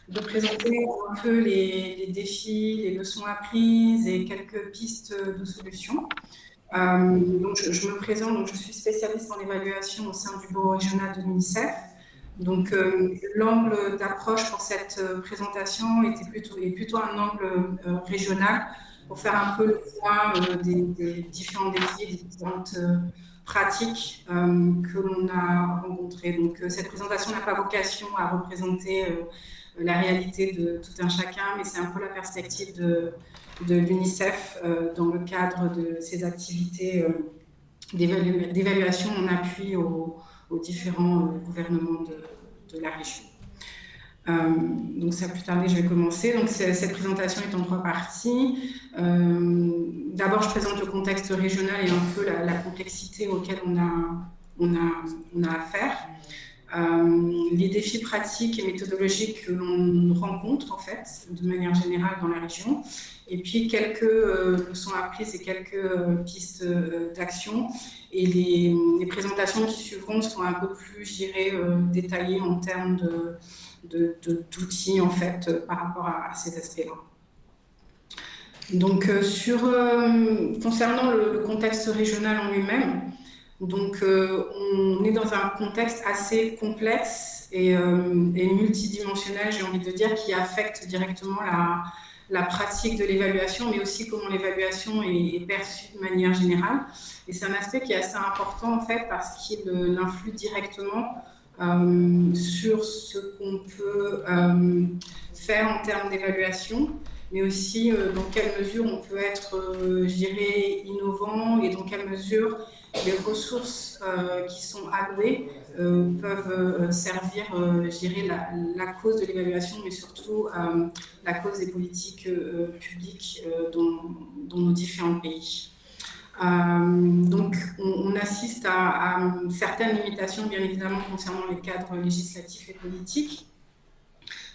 de présenter un peu les défis, les leçons apprises et quelques pistes de solutions. Donc je me présente, donc je suis spécialiste en évaluation au sein du bureau régional de l'UNICEF. Donc l'angle d'approche pour cette présentation est plutôt un angle régional pour faire un peu le point des différents défis, des différentes pratiques que l'on a rencontrées. Donc cette présentation n'a pas vocation à représenter la réalité de tout un chacun, mais c'est un peu la perspective de l'UNICEF dans le cadre de ses activités d'évaluation en appui aux différents gouvernements de la région. Donc ça, plus tarder, je vais commencer. Donc cette présentation est en 3 parties. D'abord, je présente le contexte régional et un peu la complexité auquel on a affaire. Les défis pratiques et méthodologiques que l'on rencontre en fait de manière générale dans la région, et puis quelques leçons apprises et quelques pistes d'action. Et les présentations qui suivront sont un peu plus, je dirais, détaillées en termes d'outils en fait par rapport à ces aspects-là. Donc concernant le contexte régional en lui-même, donc on est dans un contexte assez complexe et multidimensionnel, j'ai envie de dire, qui affecte directement la pratique de l'évaluation, mais aussi comment l'évaluation est perçue de manière générale. Et c'est un aspect qui est assez important en fait parce qu'il influe directement sur ce qu'on peut faire en termes d'évaluation, mais aussi dans quelle mesure on peut être, je dirais, innovant et dans quelle mesure les ressources qui sont allouées peuvent servir, je dirais, la cause de l'évaluation, mais surtout la cause des politiques publiques dans nos différents pays. Donc, on assiste à certaines limitations, bien évidemment, concernant les cadres législatifs et politiques.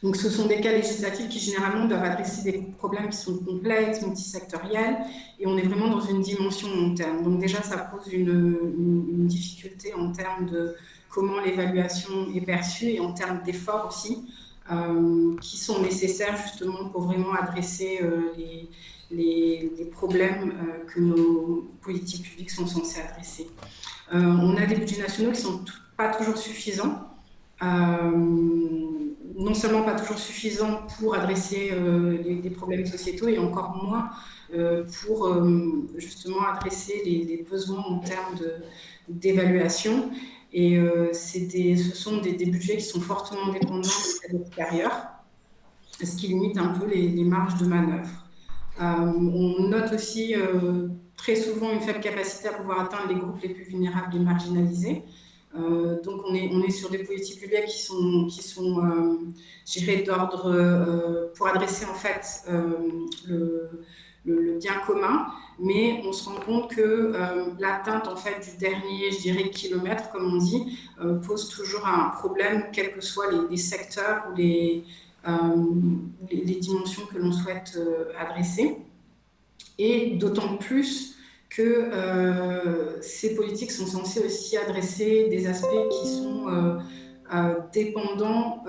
Donc, ce sont des cas législatifs qui, généralement, doivent adresser des problèmes qui sont complexes, multisectoriels, et on est vraiment dans une dimension long terme. Donc, déjà, ça pose une difficulté en termes de comment l'évaluation est perçue et en termes d'efforts aussi, qui sont nécessaires, justement, pour vraiment adresser les problèmes que nos politiques publiques sont censées adresser. On a des budgets nationaux qui ne sont pas toujours suffisants. Non seulement pas toujours suffisant pour adresser des problèmes sociétaux et encore moins pour justement adresser les besoins en termes d'évaluation. Et ce sont des budgets qui sont fortement dépendants de l'extérieur, ce qui limite un peu les marges de manœuvre. On note aussi très souvent une faible capacité à pouvoir atteindre les groupes les plus vulnérables et marginalisés. Donc on est sur des politiques publiques qui sont je dirais, d'ordre pour adresser en fait le bien commun, mais on se rend compte que l'atteinte en fait du dernier, je dirais, kilomètre, comme on dit, pose toujours un problème, quels que soient les secteurs ou les dimensions que l'on souhaite adresser. Et d'autant plus que ces politiques sont censées aussi adresser des aspects qui sont dépendants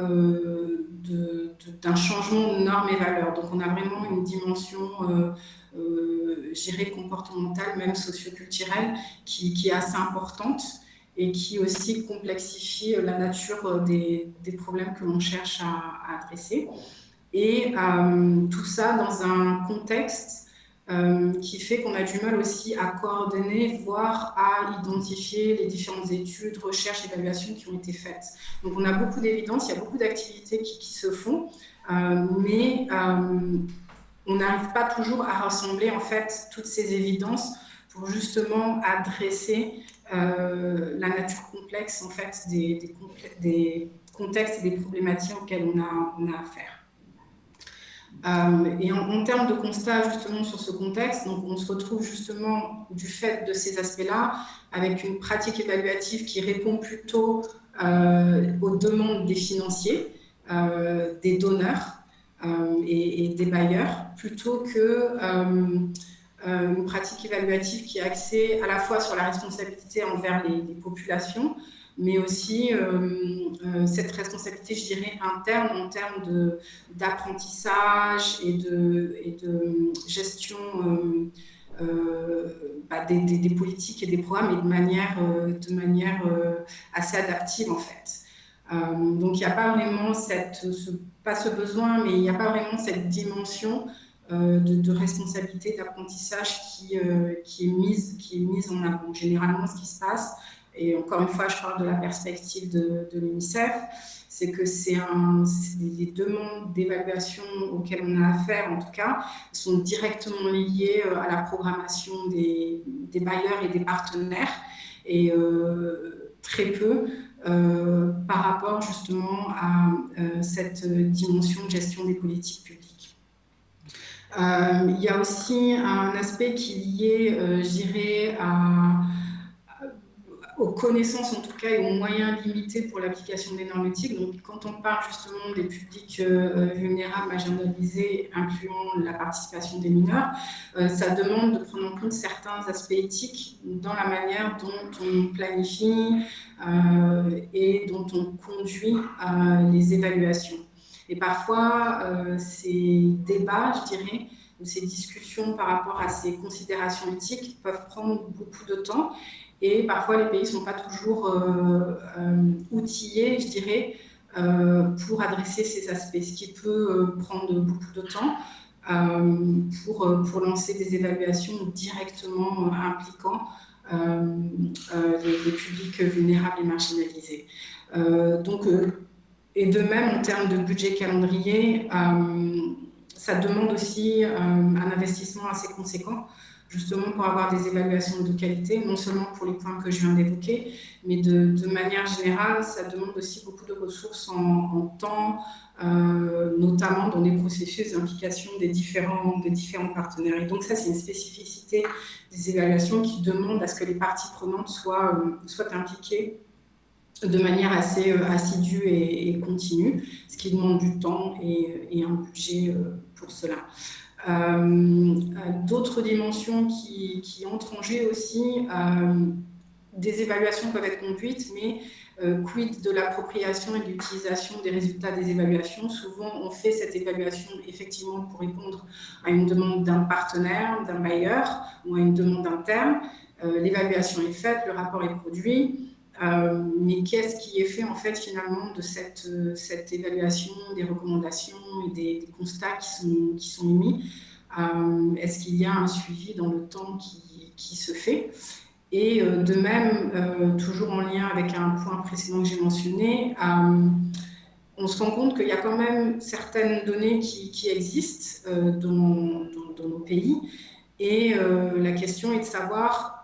d'un changement de normes et valeurs. Donc on a vraiment une dimension, je dirais, comportementale, même socioculturelle, qui est assez importante et qui aussi complexifie la nature des problèmes que l'on cherche à adresser. Et tout ça dans un contexte qui fait qu'on a du mal aussi à coordonner, voire à identifier les différentes études, recherches, évaluations qui ont été faites. Donc on a beaucoup d'évidence, il y a beaucoup d'activités qui se font, mais on n'arrive pas toujours à rassembler en fait toutes ces évidences pour justement adresser la nature complexe en fait des contextes et des problématiques auxquelles on a affaire. Et en termes de constat justement sur ce contexte, donc on se retrouve justement du fait de ces aspects-là avec une pratique évaluative qui répond plutôt aux demandes des financiers, des donneurs et des bailleurs, plutôt que une pratique évaluative qui est axée à la fois sur la responsabilité envers les populations, mais aussi cette responsabilité, je dirais, interne en termes d'apprentissage et de gestion des politiques et des programmes, et de manière assez adaptive en fait. Donc il n'y a pas vraiment pas ce besoin, mais il n'y a pas vraiment cette dimension de responsabilité, d'apprentissage qui est mise en avant. Généralement, ce qui se passe, et encore une fois, je parle de la perspective de l'UNICEF, c'est que les demandes d'évaluation auxquelles on a affaire, en tout cas, sont directement liées à la programmation des bailleurs et des partenaires, et très peu par rapport justement à cette dimension de gestion des politiques publiques. Il y a aussi un aspect qui est lié, je dirais, aux connaissances en tout cas et aux moyens limités pour l'application des normes éthiques. Donc quand on parle justement des publics vulnérables, marginalisés, incluant la participation des mineurs, ça demande de prendre en compte certains aspects éthiques dans la manière dont on planifie et dont on conduit les évaluations. Et parfois, ces débats, je dirais, ou ces discussions par rapport à ces considérations éthiques peuvent prendre beaucoup de temps. Et parfois, les pays ne sont pas toujours outillés, je dirais, pour adresser ces aspects, ce qui peut prendre beaucoup de temps pour lancer des évaluations directement impliquant les publics vulnérables et marginalisés. Et de même, en termes de budget calendrier, ça demande aussi un investissement assez conséquent, justement pour avoir des évaluations de qualité, non seulement pour les points que je viens d'évoquer, mais de manière générale, ça demande aussi beaucoup de ressources en temps, notamment dans les processus d'implication des différents partenaires. Et donc ça, c'est une spécificité des évaluations qui demande à ce que les parties prenantes soient impliquées de manière assez assidue et continue, ce qui demande du temps et un budget pour cela. D'autres dimensions qui entrent en jeu aussi, des évaluations peuvent être conduites, mais quid de l'appropriation et de l'utilisation des résultats des évaluations. Souvent, on fait cette évaluation effectivement pour répondre à une demande d'un partenaire, d'un bailleur ou à une demande interne. L'évaluation est faite, le rapport est produit. Mais qu'est-ce qui est fait en fait finalement de cette évaluation, des recommandations et des constats qui sont émis? Est-ce qu'il y a un suivi dans le temps qui se fait? Et de même, toujours en lien avec un point précédent que j'ai mentionné, on se rend compte qu'il y a quand même certaines données qui existent dans nos pays, et la question est de savoir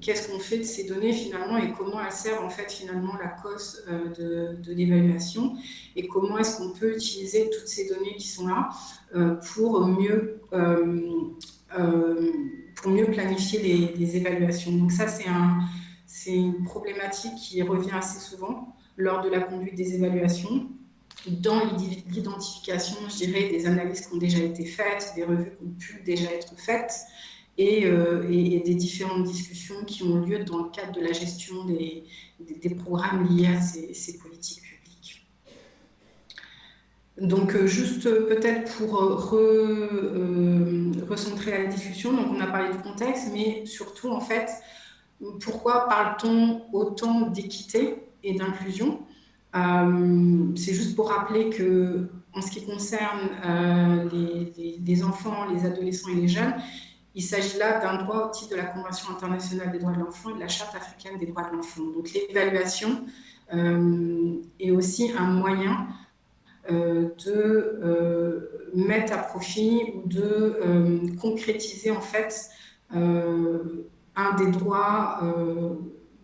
qu'est-ce qu'on fait de ces données finalement et comment elles servent en fait finalement la cause de l'évaluation, et comment est-ce qu'on peut utiliser toutes ces données qui sont là pour mieux planifier les évaluations. Donc ça, c'est une problématique qui revient assez souvent lors de la conduite des évaluations, dans l'identification, je dirais, des analyses qui ont déjà été faites, des revues qui ont pu déjà être faites, et des différentes discussions qui ont lieu dans le cadre de la gestion des programmes liés à ces politiques publiques. Donc, juste peut-être pour recentrer la discussion, donc on a parlé du contexte, mais surtout, en fait, pourquoi parle-t-on autant d'équité et d'inclusion? C'est juste pour rappeler que, en ce qui concerne les enfants, les adolescents et les jeunes, il s'agit là d'un droit au titre de la Convention internationale des droits de l'enfant et de la Charte africaine des droits de l'enfant. Donc l'évaluation est aussi un moyen de mettre à profit ou de concrétiser en fait un des droits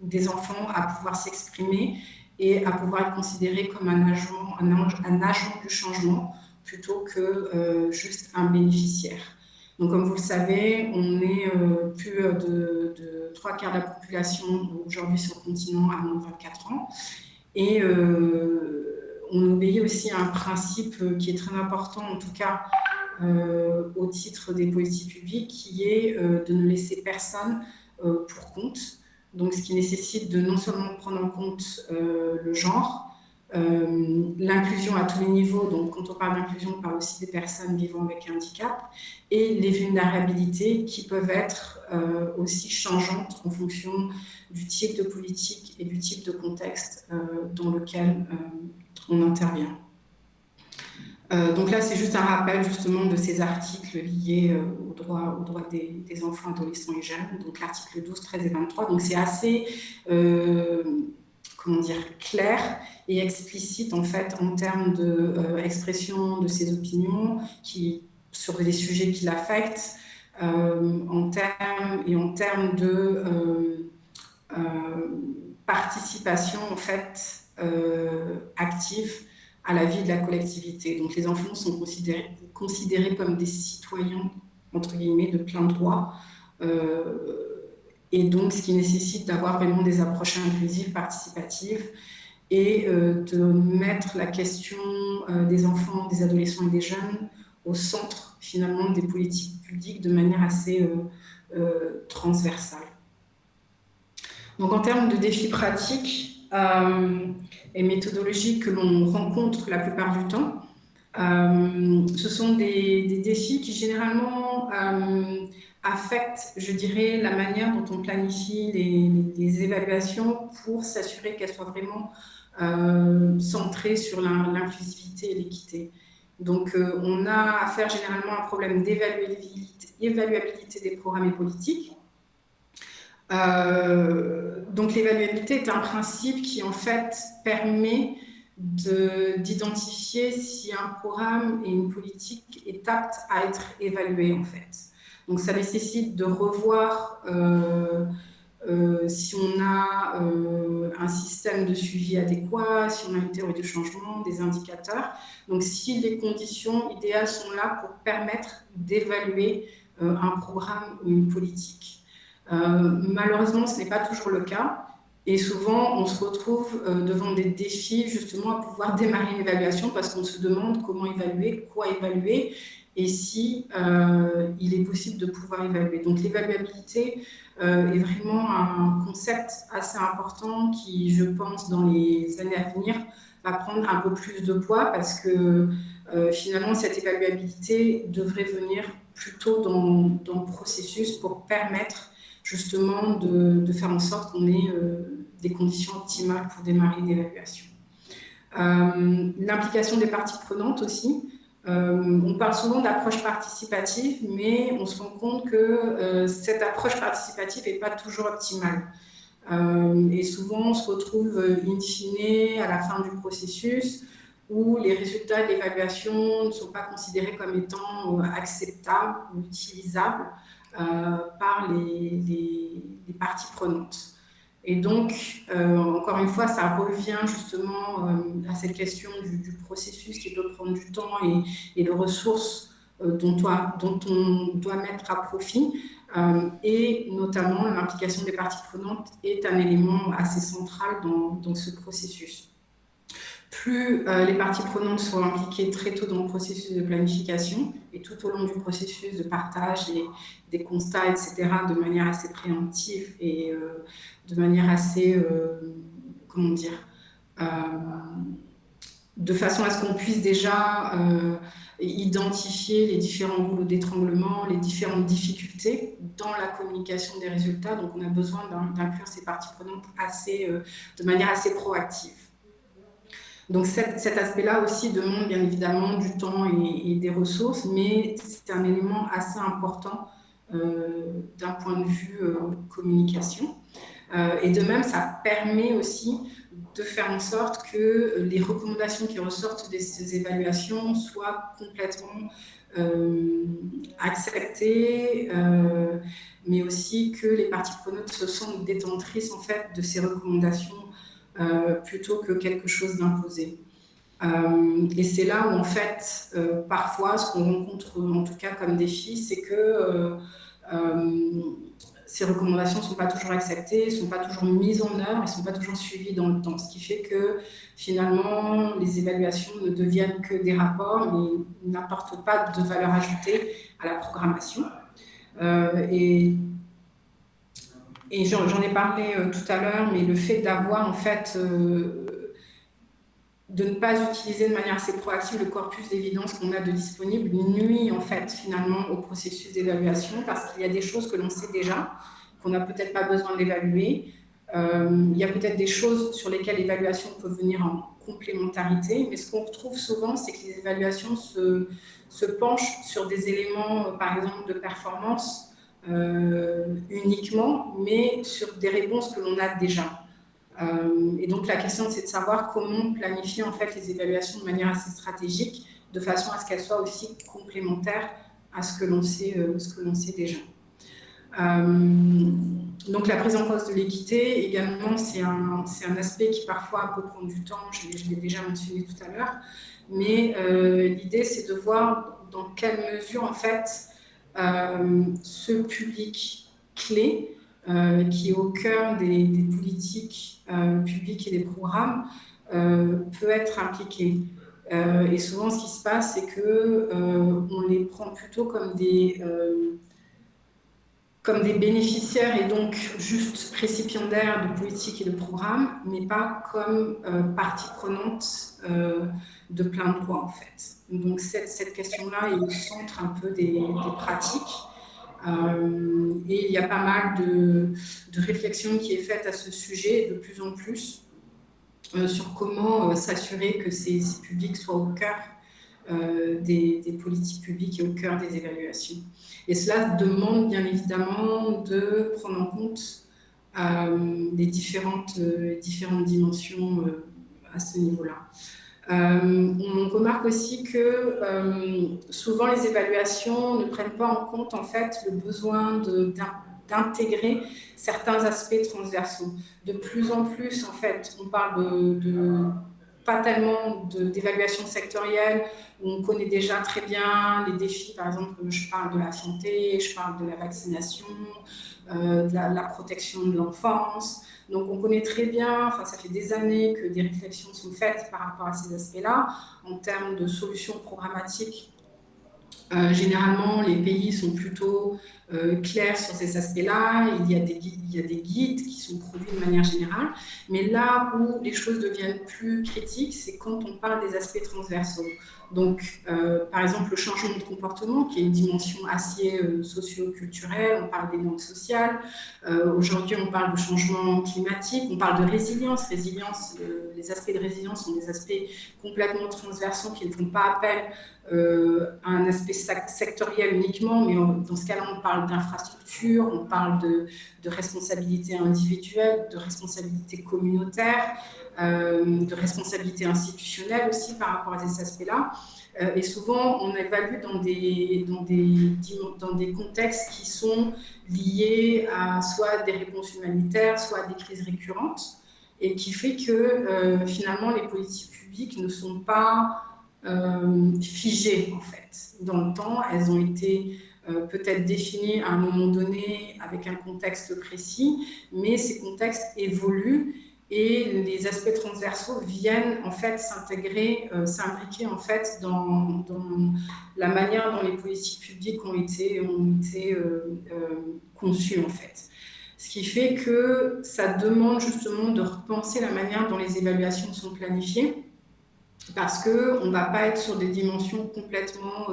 des enfants à pouvoir s'exprimer et à pouvoir être considéré comme un agent du changement plutôt que juste un bénéficiaire. Donc, comme vous le savez, on est plus de 3/4 de la population aujourd'hui sur le continent à moins de 24 ans. Et on obéit aussi à un principe qui est très important, en tout cas au titre des politiques publiques, qui est de ne laisser personne pour compte. donc ce qui nécessite de non seulement prendre en compte le genre, l'inclusion à tous les niveaux, donc quand on parle d'inclusion, on parle aussi des personnes vivant avec un handicap, et les vulnérabilités qui peuvent être aussi changeantes en fonction du type de politique et du type de contexte dans lequel on intervient. Donc là, c'est juste un rappel justement de ces articles liés aux droits des enfants, adolescents et jeunes, donc l'article 12, 13 et 23. Donc c'est assez, comment dire, clair et explicite en fait en termes d'expression de ses opinions sur des sujets qui l'affectent, en termes de participation en fait active à la vie de la collectivité. Donc les enfants sont considérés comme des citoyens, entre guillemets, de plein droit, et donc ce qui nécessite d'avoir vraiment des approches inclusives, participatives, et de mettre la question des enfants, des adolescents et des jeunes au centre finalement des politiques publiques de manière assez transversale. Donc en termes de défis pratiques et méthodologiques que l'on rencontre la plupart du temps, ce sont des défis qui généralement affectent, je dirais, la manière dont on planifie les évaluations pour s'assurer qu'elles soient vraiment centrées sur l'inclusivité et l'équité. Donc on a affaire généralement à un problème d'évaluabilité des programmes et politiques. Donc l'évaluabilité est un principe qui en fait permet d'identifier si un programme et une politique est apte à être évalué en fait. Donc ça nécessite de revoir si on a un système de suivi adéquat, si on a une théorie de changement, des indicateurs. Donc si les conditions idéales sont là pour permettre d'évaluer un programme ou une politique. Malheureusement, ce n'est pas toujours le cas. Et souvent, on se retrouve devant des défis justement à pouvoir démarrer une évaluation parce qu'on se demande comment évaluer, quoi évaluer et si il est possible de pouvoir évaluer. Donc l'évaluabilité est vraiment un concept assez important qui, je pense, dans les années à venir, va prendre un peu plus de poids parce que finalement, cette évaluabilité devrait venir plutôt dans le processus pour permettre justement de faire en sorte qu'on ait des conditions optimales pour démarrer une évaluation. L'implication des parties prenantes aussi. On parle souvent d'approche participative, mais on se rend compte que cette approche participative n'est pas toujours optimale. Et souvent, on se retrouve in fine à la fin du processus où les résultats de l'évaluation ne sont pas considérés comme étant acceptables ou utilisables par les parties prenantes. Et donc, encore une fois, ça revient justement à cette question du processus qui peut prendre du temps et de ressources dont on doit mettre à profit. Et notamment, l'implication des parties prenantes est un élément assez central dans ce processus. Plus les parties prenantes sont impliquées très tôt dans le processus de planification et tout au long du processus de partage et des constats, etc., de manière assez préemptive et de manière assez, comment dire, de façon à ce qu'on puisse déjà identifier les différents goulots d'étranglement, les différentes difficultés dans la communication des résultats. Donc on a besoin d'inclure ces parties prenantes de manière assez proactive. Donc cet aspect-là aussi demande bien évidemment du temps et des ressources, mais c'est un élément assez important d'un point de vue communication. Et de même, ça permet aussi de faire en sorte que les recommandations qui ressortent de ces évaluations soient complètement acceptées, mais aussi que les parties prenantes se sentent détentrices en fait de ces recommandations plutôt que quelque chose d'imposé. Et c'est là où en fait parfois ce qu'on rencontre en tout cas comme défi, c'est que ces recommandations ne sont pas toujours acceptées, ne sont pas toujours mises en œuvre, elles ne sont pas toujours suivies dans le temps, ce qui fait que finalement les évaluations ne deviennent que des rapports mais n'apportent pas de valeur ajoutée à la programmation. Et Et j'en ai parlé tout à l'heure, mais le fait d'avoir en fait de ne pas utiliser de manière assez proactive le corpus d'évidence qu'on a de disponible nuit en fait finalement au processus d'évaluation parce qu'il y a des choses que l'on sait déjà, qu'on n'a peut-être pas besoin d'évaluer. Il y a peut-être des choses sur lesquelles l'évaluation peut venir en complémentarité, mais ce qu'on retrouve souvent, c'est que les évaluations se penchent sur des éléments, par exemple, de performance uniquement, mais sur des réponses que l'on a déjà. Et donc la question, c'est de savoir comment planifier en fait les évaluations de manière assez stratégique, de façon à ce qu'elles soient aussi complémentaires à ce que l'on sait déjà. Donc la prise en cause de l'équité, également, c'est un aspect qui parfois peut prendre du temps, je l'ai déjà mentionné tout à l'heure, mais l'idée, c'est de voir dans quelle mesure, en fait, ce public clé, qui est au cœur des politiques publiques et des programmes, peut être impliqué. Et souvent, ce qui se passe, c'est qu'on les prend plutôt comme des bénéficiaires et donc juste récipiendaires de politiques et de programmes, mais pas comme partie prenante de plein droit, en fait. Donc cette question-là est au centre un peu des pratiques. Et il y a pas mal de réflexion qui est faite à ce sujet, de plus en plus, sur comment s'assurer que ces publics soient au cœur des politiques publiques et au cœur des évaluations. Et cela demande bien évidemment de prendre en compte les différentes dimensions à ce niveau-là. On remarque aussi que souvent les évaluations ne prennent pas en compte en fait le besoin d'intégrer certains aspects transversaux. De plus en plus, en fait, on parle pas tellement d'évaluation sectorielle, où on connaît déjà très bien les défis, par exemple, je parle de la santé, je parle de la vaccination, de la protection de l'enfance. Donc on connaît très bien, enfin ça fait des années que des réflexions sont faites par rapport à ces aspects-là, en termes de solutions programmatiques. Généralement, les pays sont plutôt clairs sur ces aspects-là. Il y a des guides qui sont produits de manière générale. Mais là où les choses deviennent plus critiques, c'est quand on parle des aspects transversaux. Donc, par exemple, le changement de comportement, qui est une dimension assez socio-culturelle, on parle des normes sociales. Aujourd'hui, on parle de changement climatique, on parle de résilience. Les aspects de résilience sont des aspects complètement transversaux qui ne font pas appel à un aspect sectoriel uniquement, mais dans ce cas-là, on parle d'infrastructure, on parle de responsabilité individuelle, de responsabilité communautaire, de responsabilité institutionnelle aussi par rapport à ces aspects-là. Et souvent, on évalue dans des contextes qui sont liés à soit des réponses humanitaires, soit à des crises récurrentes, et qui fait que finalement, les politiques publiques ne sont pas figées en fait dans le temps. Elles ont été peut-être définies à un moment donné avec un contexte précis, mais ces contextes évoluent et les aspects transversaux viennent en fait s'intégrer, s'imbriquer en fait dans la manière dont les politiques publiques ont été conçues en fait. Ce qui fait que ça demande justement de repenser la manière dont les évaluations sont planifiées, parce qu'on ne va pas être sur des dimensions complètement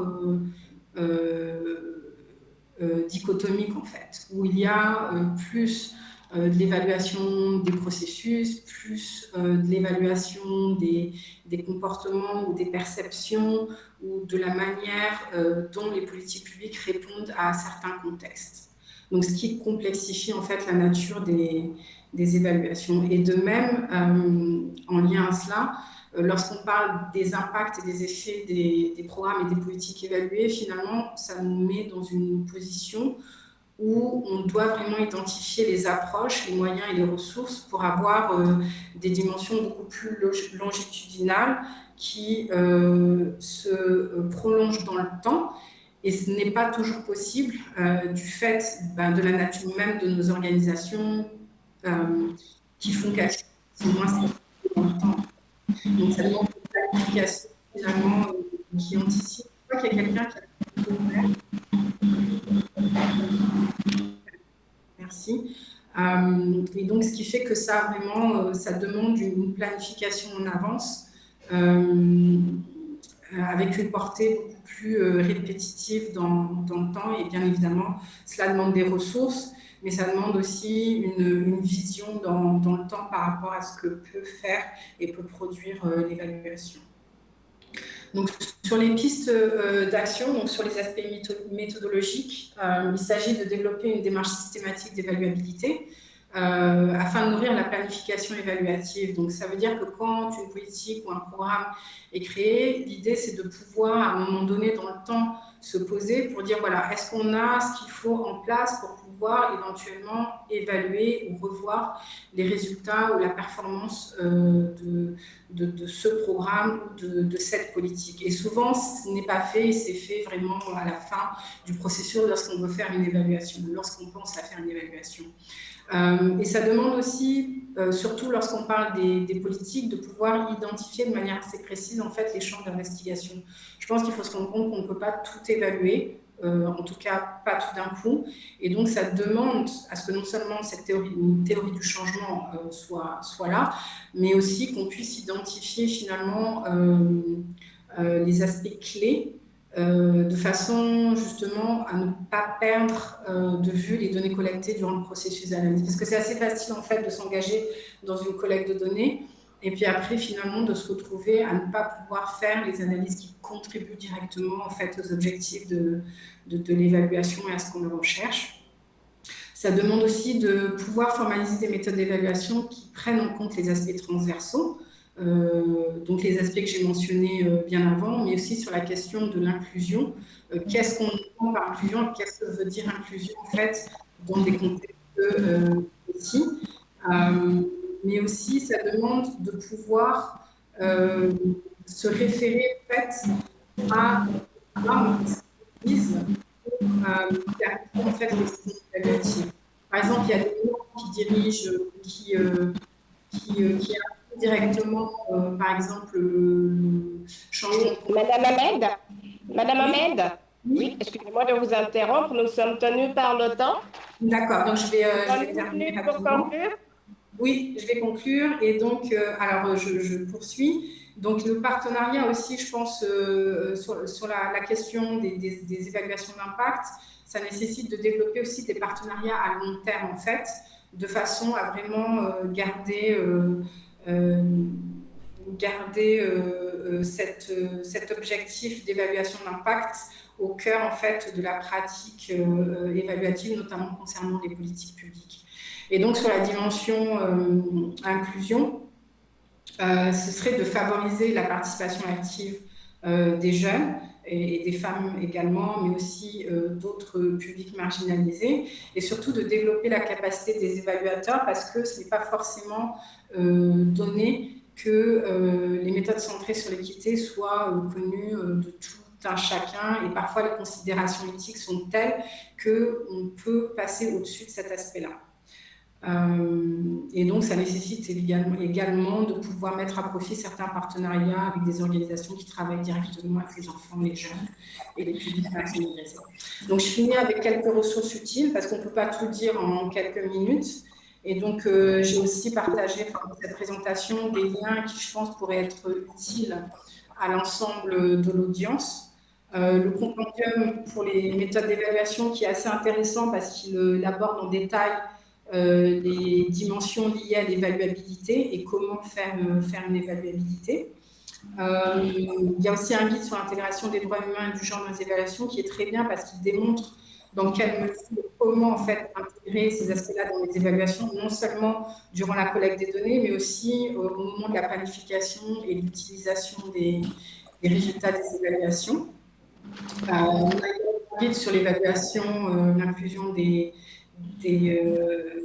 dichotomiques en fait, où il y a plus de l'évaluation des processus, plus de l'évaluation des comportements ou des perceptions ou de la manière dont les politiques publiques répondent à certains contextes. Donc, ce qui complexifie en fait la nature des évaluations. Et de même, en lien à cela, lorsqu'on parle des impacts et des effets des programmes et des politiques évaluées, finalement, ça nous met dans une position où on doit vraiment identifier les approches, les moyens et les ressources pour avoir des dimensions beaucoup plus longitudinales qui se prolongent dans le temps. Et ce n'est pas toujours possible du fait de la nature même de nos organisations qui font qu'elles sont moins stables dans le temps. Donc ça demande une planification finalement qui anticipe. Je crois qu'il y a quelqu'un qui a plutôt ouvert. Merci. Et donc, ce qui fait que ça, vraiment, ça demande une planification en avance avec une portée beaucoup plus répétitive dans le temps. Et bien évidemment, cela demande des ressources, mais ça demande aussi une vision dans le temps par rapport à ce que peut faire et peut produire l'évaluation. Donc, sur les pistes d'action, donc sur les aspects méthodologiques, il s'agit de développer une démarche systématique d'évaluabilité afin de nourrir la planification évaluative. Donc, ça veut dire que quand une politique ou un programme est créé, l'idée, c'est de pouvoir, à un moment donné dans le temps, se poser pour dire, voilà, est-ce qu'on a ce qu'il faut en place pour pouvoir éventuellement évaluer ou revoir les résultats ou la performance de ce programme ou de cette politique. Et souvent, ce n'est pas fait, c'est fait vraiment à la fin du processus lorsqu'on veut faire une évaluation, lorsqu'on pense à faire une évaluation. Et ça demande aussi, surtout lorsqu'on parle des politiques, de pouvoir identifier de manière assez précise en fait les champs d'investigation. Je pense qu'il faut se rendre compte qu'on ne peut pas tout évaluer, en tout cas pas tout d'un coup, et donc ça demande à ce que non seulement cette une théorie du changement soit là, mais aussi qu'on puisse identifier finalement les aspects clés de façon justement à ne pas perdre de vue les données collectées durant le processus d'analyse. Parce que c'est assez facile en fait de s'engager dans une collecte de données et puis après finalement de se retrouver à ne pas pouvoir faire les analyses qui contribuent directement en fait aux objectifs de l'évaluation et à ce qu'on recherche. Ça demande aussi de pouvoir formaliser des méthodes d'évaluation qui prennent en compte les aspects transversaux, donc les aspects que j'ai mentionnés bien avant, mais aussi sur la question de l'inclusion. Qu'est-ce qu'on entend par inclusion? Qu'est-ce que veut dire inclusion en fait dans des contextes précis? Mais aussi, ça demande de pouvoir se référer en fait à un utilise en fait les systèmes évaluatifs. Par exemple, il y a des normes qui dirigent, qui directement, par exemple, le changement de... Madame Ahmed, oui, excusez-moi de vous interrompre, nous sommes tenus par le temps. D'accord, donc je vais terminer rapidement. Oui, je vais conclure. Et donc, alors, je poursuis. Donc, le partenariat aussi, je pense, sur la question des évaluations d'impact, ça nécessite de développer aussi des partenariats à long terme, en fait, de façon à vraiment garder cet objectif d'évaluation d'impact au cœur, en fait, de la pratique évaluative, notamment concernant les politiques publiques. Et donc, sur la dimension inclusion, ce serait de favoriser la participation active des jeunes et des femmes également, mais aussi d'autres publics marginalisés, et surtout de développer la capacité des évaluateurs, parce que ce n'est pas forcément donné que les méthodes centrées sur l'équité soient connues de tout un chacun, et parfois les considérations éthiques sont telles qu'on peut passer au-dessus de cet aspect-là. Et donc, ça nécessite également de pouvoir mettre à profit certains partenariats avec des organisations qui travaillent directement avec les enfants, les jeunes et les publics marginalisés. Donc, je finis avec quelques ressources utiles parce qu'on ne peut pas tout dire en quelques minutes. Et donc, j'ai aussi partagé dans cette présentation des liens qui, je pense, pourraient être utiles à l'ensemble de l'audience. Le compendium pour les méthodes d'évaluation qui est assez intéressant parce qu'il aborde en détail les dimensions liées à l'évaluabilité et comment faire une évaluabilité. Il y a aussi un guide sur l'intégration des droits humains et du genre dans les évaluations qui est très bien parce qu'il démontre dans quelle mesure, comment en fait intégrer ces aspects-là dans les évaluations, non seulement durant la collecte des données, mais aussi au moment de la planification et l'utilisation des résultats des évaluations. On a un guide sur l'évaluation, l'inclusion des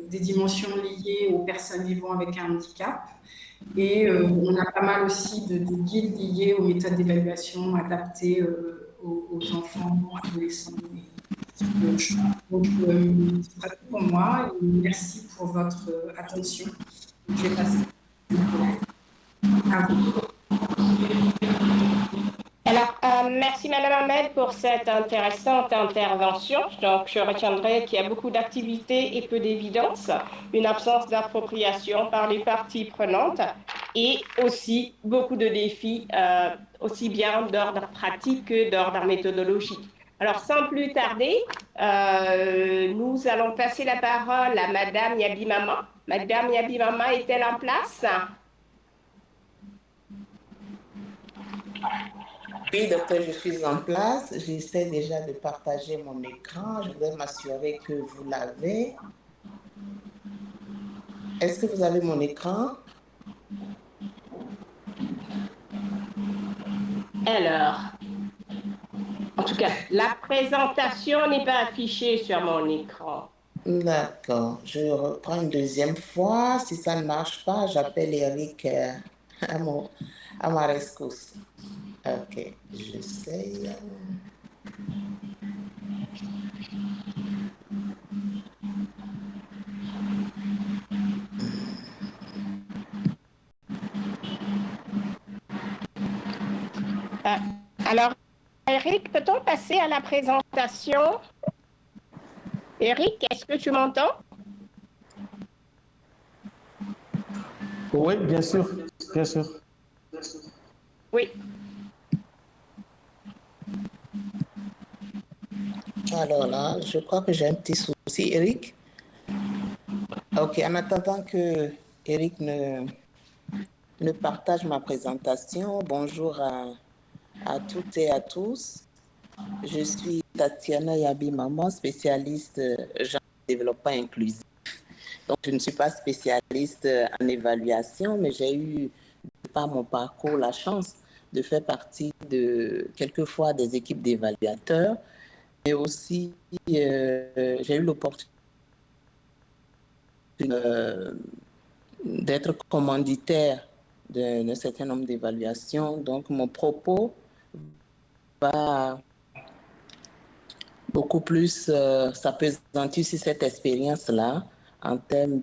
dimensions liées aux personnes vivant avec un handicap. Et on a pas mal aussi de guides liés aux méthodes d'évaluation adaptées aux enfants, adolescents. Donc, ce sera tout pour moi. Et merci pour votre attention. Je vais passer à vous. Alors, merci Madame Ahmed, pour cette intéressante intervention. Donc, je retiendrai qu'il y a beaucoup d'activités et peu d'évidence, une absence d'appropriation par les parties prenantes et aussi beaucoup de défis, aussi bien d'ordre pratique que d'ordre méthodologique. Alors, sans plus tarder, nous allons passer la parole à Madame Yabi Mama. Madame Yabi Mama est-elle en place? Oui, docteur, je suis en place. J'essaie déjà de partager mon écran. Je voudrais m'assurer que vous l'avez. Est-ce que vous avez mon écran? Alors, en tout cas, la présentation n'est pas affichée sur mon écran. D'accord. Je reprends une deuxième fois. Si ça ne marche pas, j'appelle Eric à ma rescousse. OK, j'essaye. Alors, Eric, peut-on passer à la présentation? Eric, est-ce que tu m'entends? Oui, bien sûr, bien sûr. Oui. Alors là, je crois que j'ai un petit souci. Eric? OK, en attendant que Eric ne partage ma présentation, bonjour à toutes et à tous. Je suis Tatiana Yabi Maman, spécialiste genre développement inclusif. Donc, je ne suis pas spécialiste en évaluation, mais j'ai eu, par mon parcours, la chance de faire partie quelquefois des équipes d'évaluateurs, mais aussi j'ai eu l'opportunité d'être commanditaire d'un certain nombre d'évaluations. Donc, mon propos va beaucoup plus s'appesantir sur cette expérience-là en termes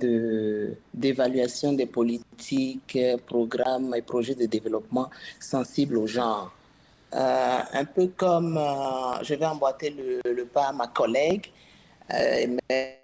d'évaluation des politiques, programmes et projets de développement sensibles au genre. Un peu comme je vais emboîter le pas à ma collègue, mais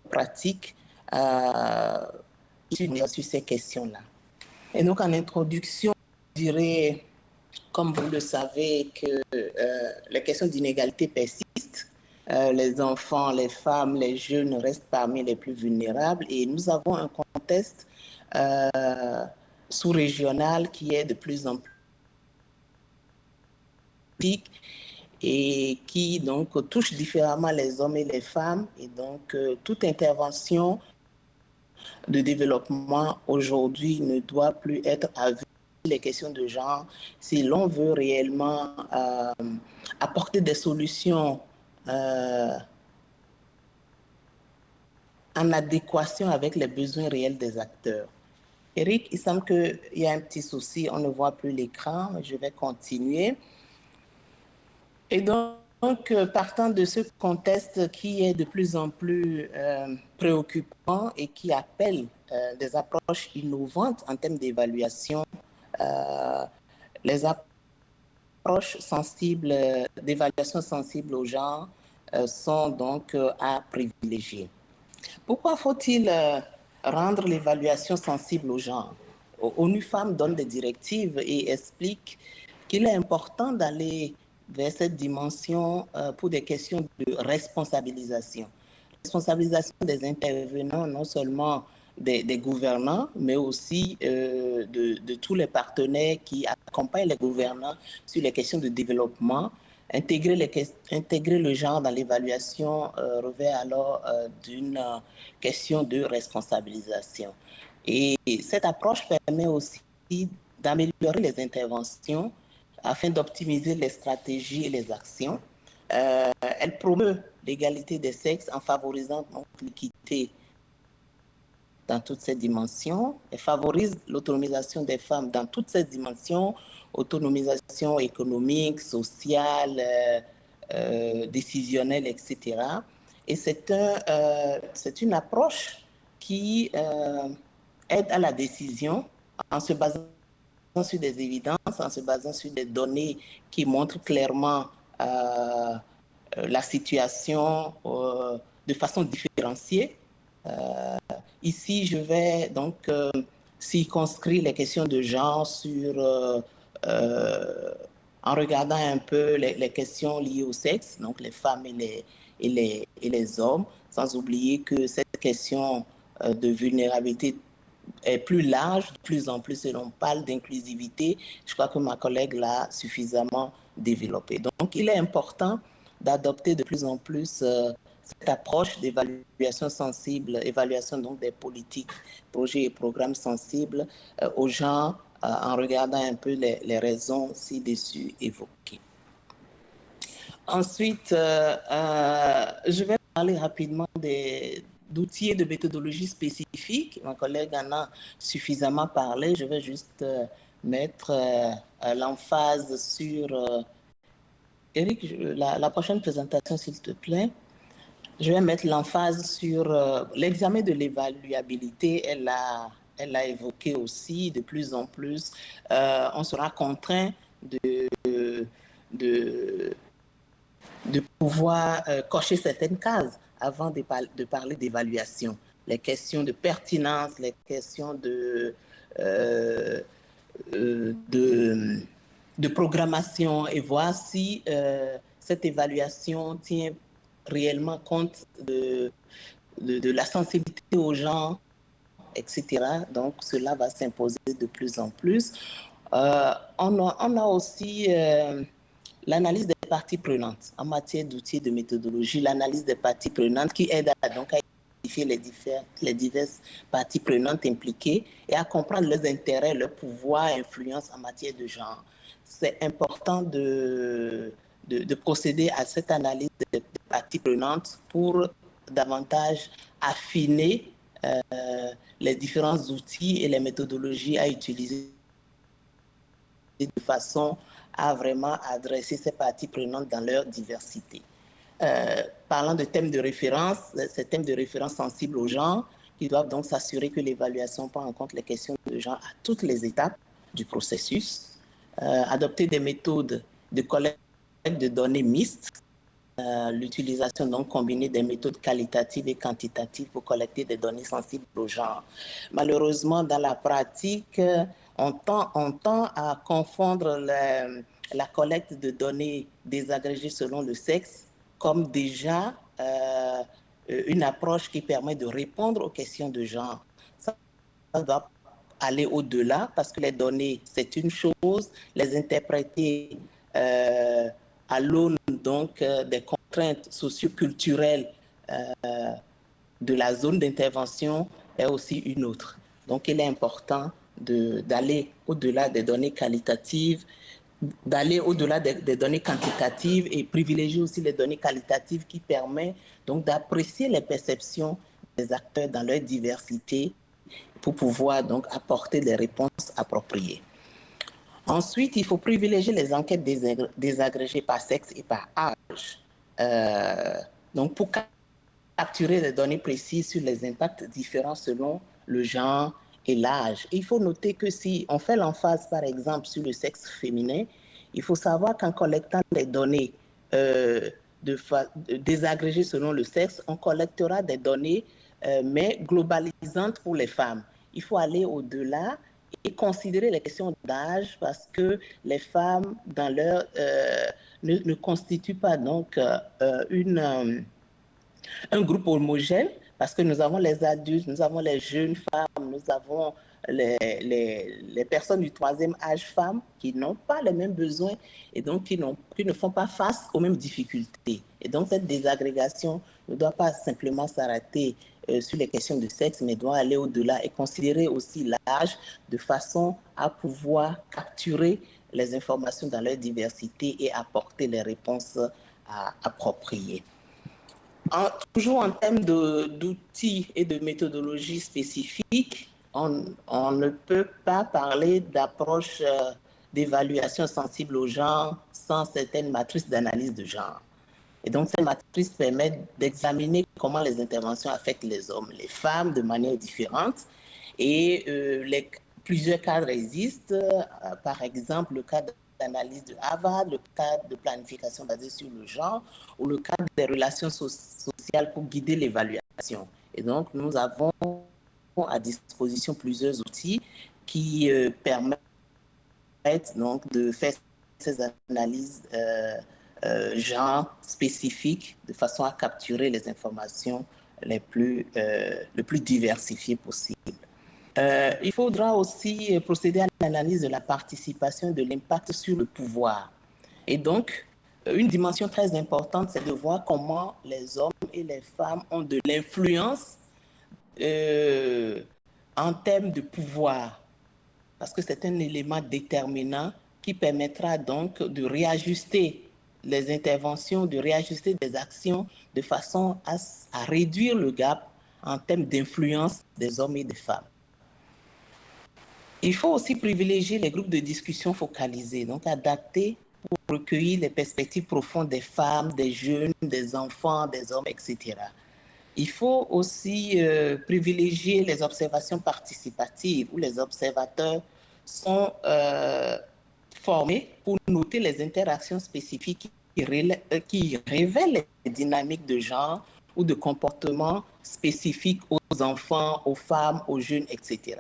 pratique sur ces questions-là. Et donc, en introduction, je dirais, comme vous le savez, que les questions d'inégalité persistent. Les enfants, les femmes, les jeunes restent parmi les plus vulnérables et nous avons un contexte sous-régional qui est de plus en plus et qui donc touche différemment les hommes et les femmes. Et donc, toute intervention de développement aujourd'hui ne doit plus être à vue les questions de genre si l'on veut réellement apporter des solutions en adéquation avec les besoins réels des acteurs. Eric, il semble qu'il y a un petit souci, on ne voit plus l'écran, je vais continuer. Et donc, partant de ce contexte qui est de plus en plus préoccupant et qui appelle des approches innovantes en termes d'évaluation, les approches sensibles, d'évaluation sensible au genre sont donc à privilégier. Pourquoi faut-il rendre l'évaluation sensible au genre? ONU Femmes donne des directives et explique qu'il est important d'aller vers cette dimension pour des questions de responsabilisation. Responsabilisation des intervenants, non seulement des gouvernants, mais aussi de tous les partenaires qui accompagnent les gouvernants sur les questions de développement, Intégrer le genre dans l'évaluation revêt alors d'une question de responsabilisation. Et cette approche permet aussi d'améliorer les interventions afin d'optimiser les stratégies et les actions. Elle promeut l'égalité des sexes en favorisant l'équité dans toutes ces dimensions. Elle favorise l'autonomisation des femmes dans toutes ces dimensions, autonomisation économique, sociale, décisionnelle, etc. Et c'est une approche qui aide à la décision en se basant sur des évidences, en se basant sur des données qui montrent clairement la situation de façon différenciée. Ici, je vais donc circonscrire les questions de genre en regardant un peu les questions liées au sexe, donc les femmes et les hommes, sans oublier que cette question de vulnérabilité est plus large, de plus en plus, et l'on parle d'inclusivité. Je crois que ma collègue l'a suffisamment développé. Donc, il est important d'adopter de plus en plus cette approche d'évaluation sensible, évaluation donc des politiques, projets et programmes sensibles aux gens, en regardant un peu les raisons ci-dessus évoquées. Ensuite, je vais parler rapidement d'outils et de méthodologies spécifiques. Ma collègue en a suffisamment parlé. Je vais juste mettre l'emphase sur... Eric, la prochaine présentation, s'il te plaît. Je vais mettre l'emphase sur l'examen de l'évaluabilité. Elle l'a évoqué aussi de plus en plus. On sera contraint de pouvoir cocher certaines cases avant de parler d'évaluation. Les questions de pertinence, les questions de programmation et voir si cette évaluation tient réellement compte de la sensibilité aux gens, etc. Donc, cela va s'imposer de plus en plus. On a aussi l'analyse des parties prenantes en matière d'outils de méthodologie, l'analyse des parties prenantes qui aide donc à identifier les diverses parties prenantes impliquées et à comprendre leurs intérêts, leurs pouvoirs et influences en matière de genre. C'est important de procéder à cette analyse des parties prenantes pour davantage affiner les différents outils et les méthodologies à utiliser de façon à vraiment adresser ces parties prenantes dans leur diversité. Parlant de thèmes de référence, ces thèmes de référence sensibles aux gens, qui doivent donc s'assurer que l'évaluation prend en compte les questions de genre à toutes les étapes du processus, adopter des méthodes de collecte de données mixtes, l'utilisation donc combinée des méthodes qualitatives et quantitatives pour collecter des données sensibles au genre. Malheureusement, dans la pratique, on tend à confondre la collecte de données désagrégées selon le sexe comme déjà une approche qui permet de répondre aux questions de genre. Ça doit aller au-delà parce que les données, c'est une chose, les interpréter à l'aune donc des contraintes socioculturelles de la zone d'intervention est aussi une autre. Donc, il est important d'aller au-delà des données qualitatives, d'aller au-delà des données quantitatives et privilégier aussi les données qualitatives qui permettent donc d'apprécier les perceptions des acteurs dans leur diversité pour pouvoir donc apporter des réponses appropriées. Ensuite, il faut privilégier les enquêtes désagrégées par sexe et par âge. Donc, pour capturer des données précises sur les impacts différents selon le genre et l'âge. Il faut noter que si on fait l'emphase, par exemple, sur le sexe féminin, il faut savoir qu'en collectant les données désagrégées selon le sexe, on collectera des données, mais globalisantes pour les femmes. Il faut aller au-delà et considérer les questions d'âge parce que les femmes dans leur, ne constituent pas donc un groupe homogène parce que nous avons les adultes, nous avons les jeunes femmes, Nous avons les personnes du troisième âge femmes qui n'ont pas les mêmes besoins et donc qui ne font pas face aux mêmes difficultés. Et donc cette désagrégation ne doit pas simplement s'arrêter sur les questions de sexe, mais doit aller au-delà et considérer aussi l'âge de façon à pouvoir capturer les informations dans leur diversité et apporter les réponses appropriées. Toujours en termes d'outils et de méthodologies spécifiques, on ne peut pas parler d'approche d'évaluation sensible au genre sans certaines matrices d'analyse de genre. Et donc, ces matrices permettent d'examiner comment les interventions affectent les hommes, les femmes de manière différente. Et plusieurs cadres existent, par exemple le cadre d'analyse de Harvard, le cadre de planification basé sur le genre ou le cadre des relations sociales pour guider l'évaluation. Et donc, nous avons à disposition plusieurs outils qui permettent donc de faire ces analyses genre spécifiques de façon à capturer les informations le plus diversifiées possible. Il faudra aussi procéder à l'analyse de la participation et de l'impact sur le pouvoir. Et donc, une dimension très importante, c'est de voir comment les hommes et les femmes ont de l'influence en termes de pouvoir, parce que c'est un élément déterminant qui permettra donc de réajuster les interventions, de réajuster des actions de façon à réduire le gap en termes d'influence des hommes et des femmes. Il faut aussi privilégier les groupes de discussion focalisés, donc adaptés pour recueillir les perspectives profondes des femmes, des jeunes, des enfants, des hommes, etc. Il faut aussi privilégier les observations participatives où les observateurs sont formés pour noter les interactions spécifiques qui révèlent les dynamiques de genre ou de comportement spécifiques aux enfants, aux femmes, aux jeunes, etc.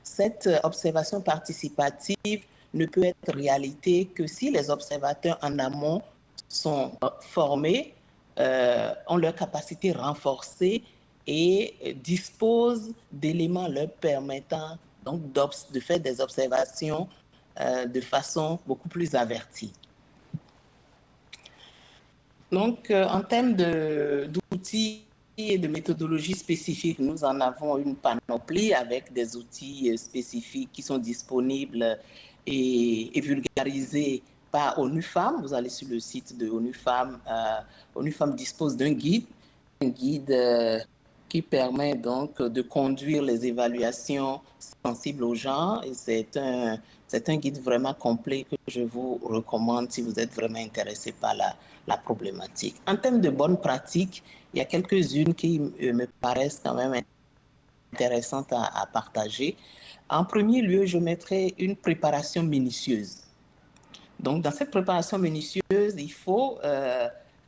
Cette observation participative ne peut être réalité que si les observateurs en amont sont formés, ont leur capacité renforcée et disposent d'éléments leur permettant donc de faire des observations de façon beaucoup plus avertie. Donc, en termes d'outils et de méthodologies spécifiques, nous en avons une panoplie avec des outils spécifiques qui sont disponibles et vulgarisés par ONU Femmes. Vous allez sur le site de ONU Femmes. ONU Femmes dispose d'un guide qui permet donc de conduire les évaluations sensibles au genre. Et c'est un guide vraiment complet que je vous recommande si vous êtes vraiment intéressé par la problématique. En termes de bonnes pratiques, il y a quelques-unes qui me paraissent quand même intéressantes à partager. En premier lieu, je mettrai une préparation minutieuse. Donc, dans cette préparation minutieuse, il faut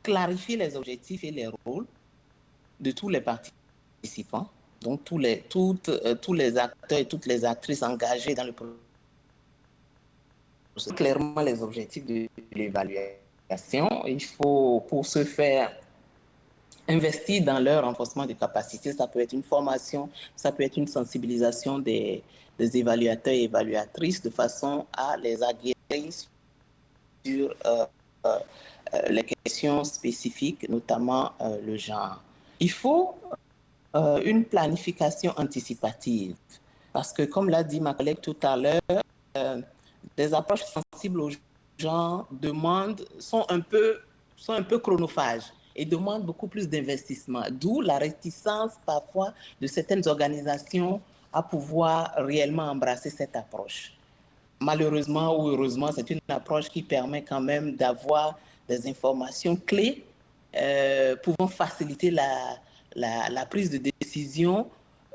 clarifier les objectifs et les rôles de tous les participants, donc tous les acteurs et toutes les actrices engagées dans le processus. Clairement les objectifs de l'évaluation. Il faut, pour ce faire, investir dans leur renforcement de capacités. Ça peut être une formation, ça peut être une sensibilisation des évaluateurs et évaluatrices de façon à les aguerrir sur les questions spécifiques, notamment le genre. Il faut une planification anticipative parce que, comme l'a dit ma collègue tout à l'heure, des approches sensibles au genre sont un peu chronophages et demandent beaucoup plus d'investissement, d'où la réticence parfois de certaines organisations à pouvoir réellement embrasser cette approche. Malheureusement ou heureusement, c'est une approche qui permet quand même d'avoir des informations clés pouvant faciliter la prise de décision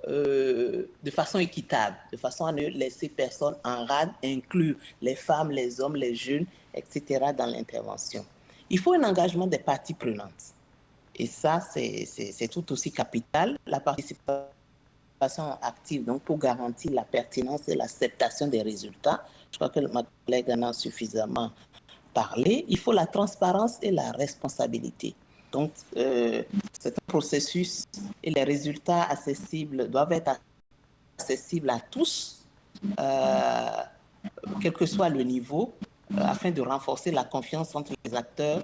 de façon équitable, de façon à ne laisser personne en rade, inclure les femmes, les hommes, les jeunes, etc. dans l'intervention. Il faut un engagement des parties prenantes. Et ça, c'est tout aussi capital. La participation active, donc pour garantir la pertinence et l'acceptation des résultats. Je crois que ma collègue en a suffisamment parlé. Il faut la transparence et la responsabilité. Donc, c'est un processus et les résultats accessibles doivent être accessible à tous, quel que soit le niveau, afin de renforcer la confiance entre les acteurs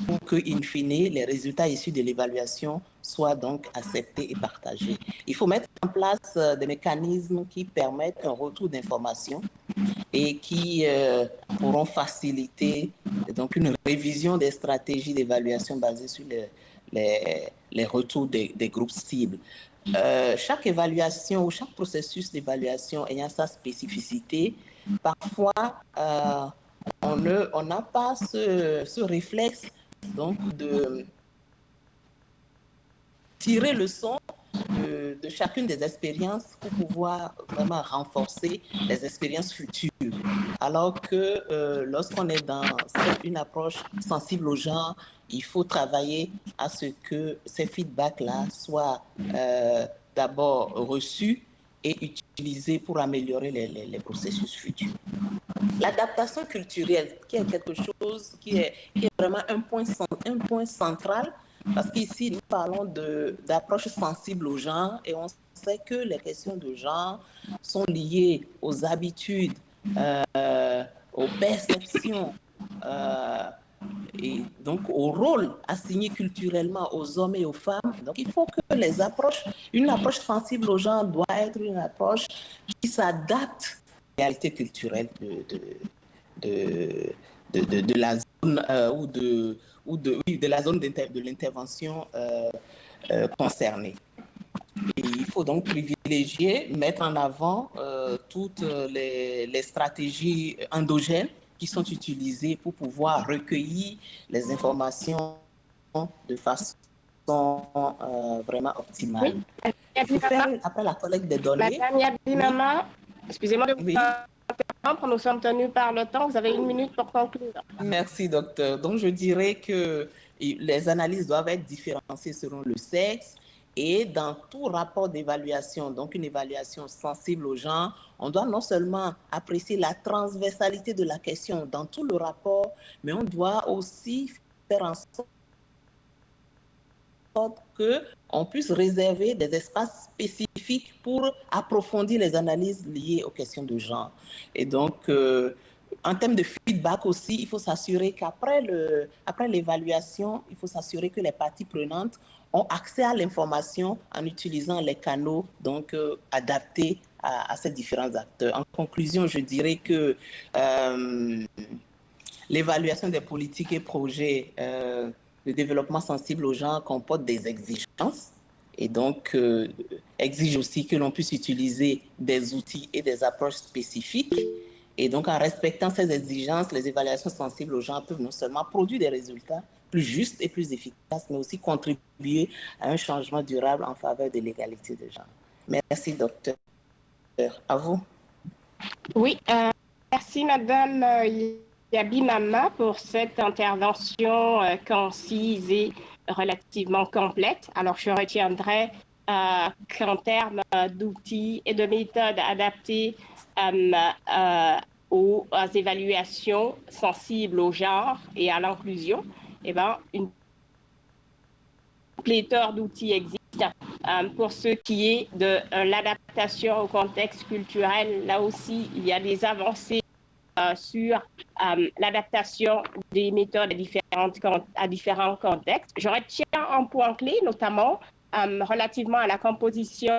pour que, in fine, les résultats issus de l'évaluation soient donc acceptés et partagés. Il faut mettre en place des mécanismes qui permettent un retour d'information et qui pourront faciliter donc une révision des stratégies d'évaluation basées sur les retours des groupes cibles. Chaque évaluation ou chaque processus d'évaluation ayant sa spécificité, parfois on n'a pas ce réflexe donc de tirer le son de chacune des expériences pour pouvoir vraiment renforcer les expériences futures. Alors que lorsqu'on est dans une approche sensible aux gens, il faut travailler à ce que ces feedbacks-là soient d'abord reçus et utilisés pour améliorer les processus futurs. L'adaptation culturelle, qui est quelque chose qui est vraiment un point central, parce qu'ici, nous parlons d'approche sensible aux gens et on sait que les questions de genre sont liées aux habitudes, aux perceptions et donc au rôle assigné culturellement aux hommes et aux femmes. Donc il faut que une approche sensible aux gens doit être une approche qui s'adapte à la réalité culturelle de la zone de la zone de l'intervention concernée. Et il faut donc privilégier, mettre en avant toutes les stratégies endogènes qui sont utilisées pour pouvoir recueillir les informations de façon vraiment optimale. Oui. Il faut faire après la collecte des données. Madame Yabimama, excusez-moi de vous interrompre, nous sommes tenus par le temps. Vous avez 1 minute pour conclure. Merci, docteur. Donc, je dirais que les analyses doivent être différenciées selon le sexe. Et dans tout rapport d'évaluation, donc une évaluation sensible aux gens, on doit non seulement apprécier la transversalité de la question dans tout le rapport, mais on doit aussi faire en sorte qu'on puisse réserver des espaces spécifiques pour approfondir les analyses liées aux questions de genre. Et donc, en termes de feedback aussi, il faut s'assurer qu'après l'évaluation, il faut s'assurer que les parties prenantes ont accès à l'information en utilisant les canaux donc, adaptés à ces différents acteurs. En conclusion, je dirais que l'évaluation des politiques et projets de développement sensible aux gens comporte des exigences et donc exige aussi que l'on puisse utiliser des outils et des approches spécifiques. Et donc, en respectant ces exigences, les évaluations sensibles aux gens peuvent non seulement produire des résultats plus justes et plus efficaces, mais aussi contribuer à un changement durable en faveur de l'égalité des genres. Merci, docteur. À vous. Oui, merci, Madame Yabimama, pour cette intervention concise et relativement complète. Alors, je retiendrai qu'en termes d'outils et de méthodes adaptées aux évaluations sensibles au genre et à l'inclusion, eh ben, une pléthore d'outils existe. Pour ce qui est de l'adaptation au contexte culturel, là aussi, il y a des avancées sur l'adaptation des méthodes à différents contextes. Je retiens un point clé, notamment relativement à la composition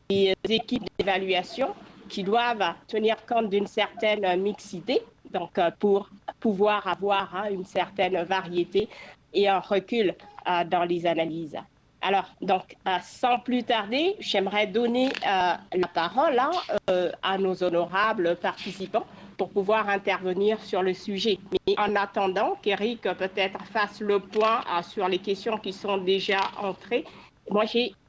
des équipes d'évaluation qui doivent tenir compte d'une certaine mixité, donc pour pouvoir avoir une certaine variété et un recul dans les analyses. Alors, donc, sans plus tarder, j'aimerais donner la parole à nos honorables participants pour pouvoir intervenir sur le sujet. Mais en attendant qu'Éric peut-être fasse le point sur les questions qui sont déjà entrées, moi,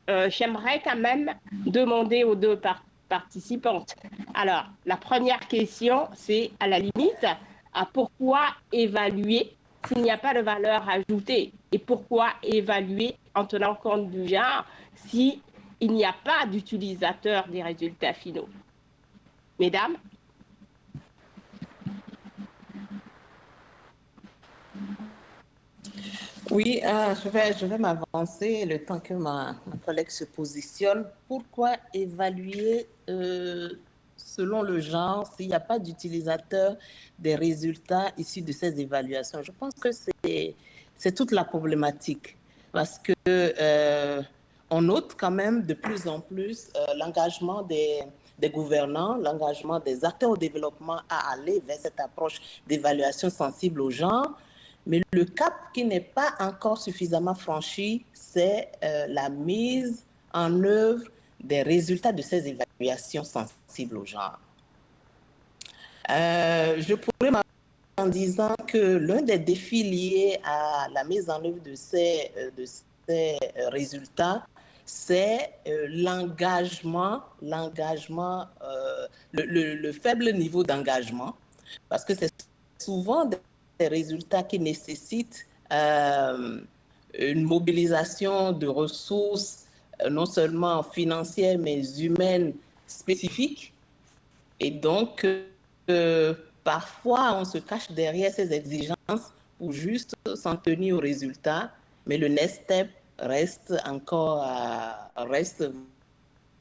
j'aimerais quand même demander aux deux participantes. Alors, la première question, c'est à la limite, pourquoi évaluer s'il n'y a pas de valeur ajoutée? Et pourquoi évaluer en tenant compte du genre s'il n'y a pas d'utilisateur des résultats finaux? Mesdames? Oui, je vais m'avancer le temps que ma collègue se positionne. Pourquoi évaluer selon le genre s'il n'y a pas d'utilisateur des résultats issus de ces évaluations? Je pense que c'est toute la problématique parce que on note quand même de plus en plus l'engagement des gouvernants, l'engagement des acteurs au développement à aller vers cette approche d'évaluation sensible au genre. Mais le cap qui n'est pas encore suffisamment franchi, c'est la mise en œuvre des résultats de ces évaluations sensibles au genre. Je pourrais m'arrêter en disant que l'un des défis liés à la mise en œuvre de ces résultats, c'est le faible niveau d'engagement, parce que c'est souvent des résultats qui nécessitent une mobilisation de ressources, non seulement financières, mais humaines spécifiques. Et donc, parfois, on se cache derrière ces exigences pour juste s'en tenir aux résultats, mais le next step reste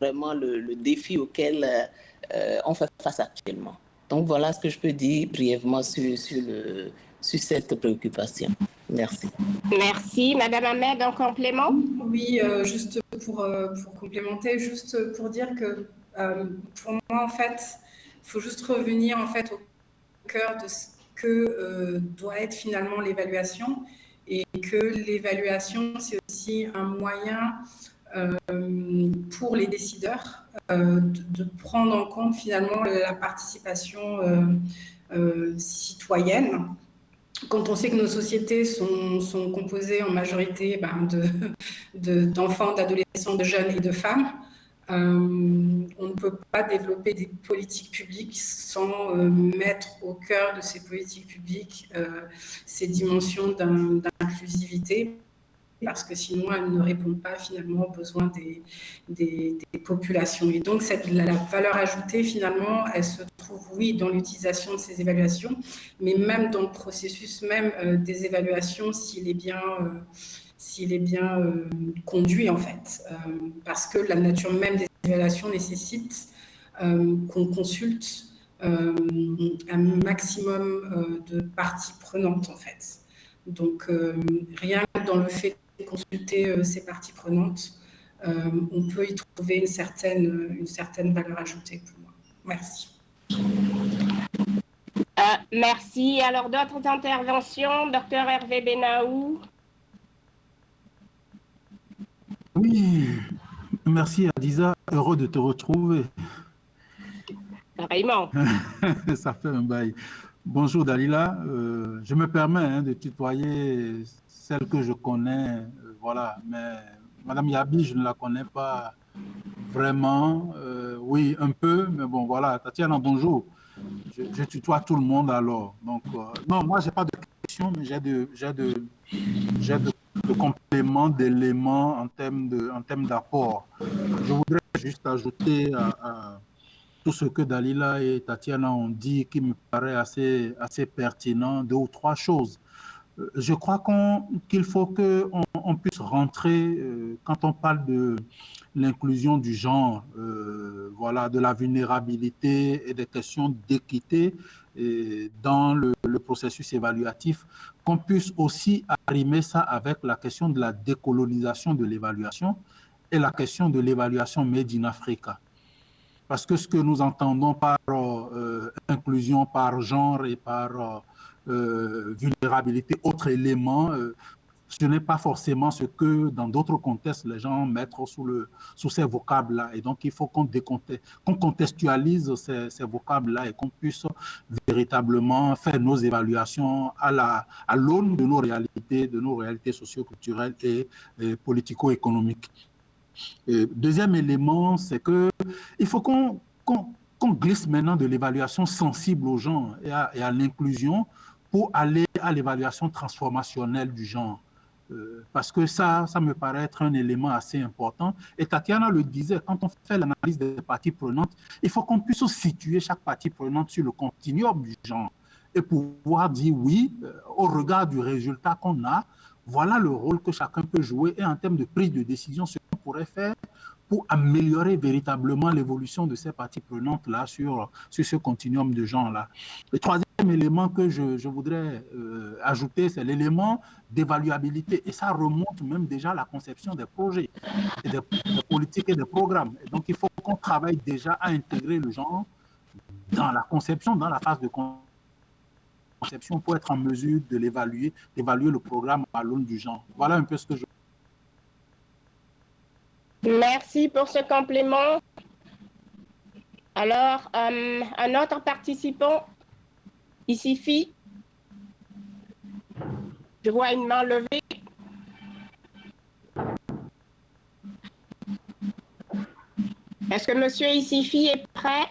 vraiment le défi auquel on fait face actuellement. Donc, voilà ce que je peux dire brièvement sur cette préoccupation. Merci. Merci. Madame Ahmed, en complément? Oui, juste pour complémenter, juste pour dire que pour moi, en fait, il faut juste revenir en fait au cœur de ce que doit être finalement l'évaluation, et que l'évaluation, c'est aussi un moyen pour les décideurs de prendre en compte finalement la participation citoyenne. Quand on sait que nos sociétés sont composées en majorité d'enfants, d'adolescents, de jeunes et de femmes, on ne peut pas développer des politiques publiques sans mettre au cœur de ces politiques publiques ces dimensions d'inclusivité, parce que sinon elles ne répondent pas finalement aux besoins des populations. Et donc la valeur ajoutée finalement, elle se trouve, oui, dans l'utilisation de ces évaluations, mais même dans le processus même des évaluations, s'il est bien conduit en fait, parce que la nature même des évaluations nécessite qu'on consulte un maximum de parties prenantes en fait. Donc rien que dans le fait de consulter ces parties prenantes, on peut y trouver une certaine valeur ajoutée pour moi. Merci. Merci. Alors, d'autres interventions? Docteur Hervé Benaou. Oui, merci Adiza, heureux de te retrouver. Pareillement. Ça fait un bail. Bonjour Dalila, je me permets de tutoyer celle que je connais, voilà, mais Madame Yabi, je ne la connais pas vraiment, oui, un peu, mais bon, voilà, Tatiana, bonjour. Je tutoie tout le monde alors. Donc, non, moi, j'ai pas de questions, mais j'ai de compléments, d'éléments en termes d'apport. Je voudrais juste ajouter à tout ce que Dalila et Tatiana ont dit qui me paraît assez pertinent, deux ou trois choses. Je crois qu'il faut qu'on puisse rentrer, quand on parle de l'inclusion du genre, voilà, de la vulnérabilité et des questions d'équité dans le processus évaluatif, qu'on puisse aussi arrimer ça avec la question de la décolonisation de l'évaluation et la question de l'évaluation made in Africa. Parce que ce que nous entendons par inclusion, par genre et par vulnérabilité, autre élément, ce n'est pas forcément ce que dans d'autres contextes les gens mettent sous ces vocables-là. Et donc, il faut qu'on contextualise ces vocables-là et qu'on puisse véritablement faire nos évaluations à l'aune de nos réalités socio-culturelles et politico-économiques. Deuxième élément, c'est qu'il faut qu'on glisse maintenant de l'évaluation sensible aux gens et à l'inclusion pour aller à l'évaluation transformationnelle du genre. Parce que ça me paraît être un élément assez important. Et Tatiana le disait, quand on fait l'analyse des parties prenantes, il faut qu'on puisse situer chaque partie prenante sur le continuum du genre et pouvoir dire oui, au regard du résultat qu'on a, Voilà le rôle que chacun peut jouer et en termes de prise de décision, ce qu'on pourrait faire pour améliorer véritablement l'évolution de ces parties prenantes-là sur ce continuum de genre-là. Le troisième élément que je voudrais ajouter, c'est l'élément d'évaluabilité. Et ça remonte même déjà à la conception des projets, et des politiques et des programmes. Et donc, il faut qu'on travaille déjà à intégrer le genre dans la conception, dans la phase de conception, pour être en mesure de l'évaluer, d'évaluer le programme à l'aune du genre. Voilà un peu ce que je... Merci pour ce complément. Alors, un autre participant, Issifi. Je vois une main levée. Est-ce que monsieur Issifi est prêt?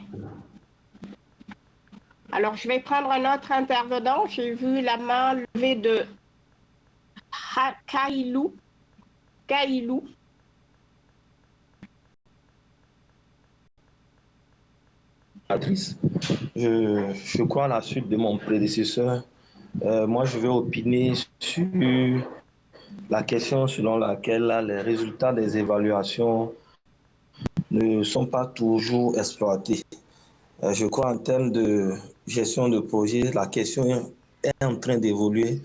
Alors, je vais prendre un autre intervenant. J'ai vu la main levée de Kailou. Kailou. Je crois à la suite de mon prédécesseur. Moi, je vais opiner sur la question selon laquelle les résultats des évaluations ne sont pas toujours exploités. Je crois en termes de gestion de projet, la question est en train d'évoluer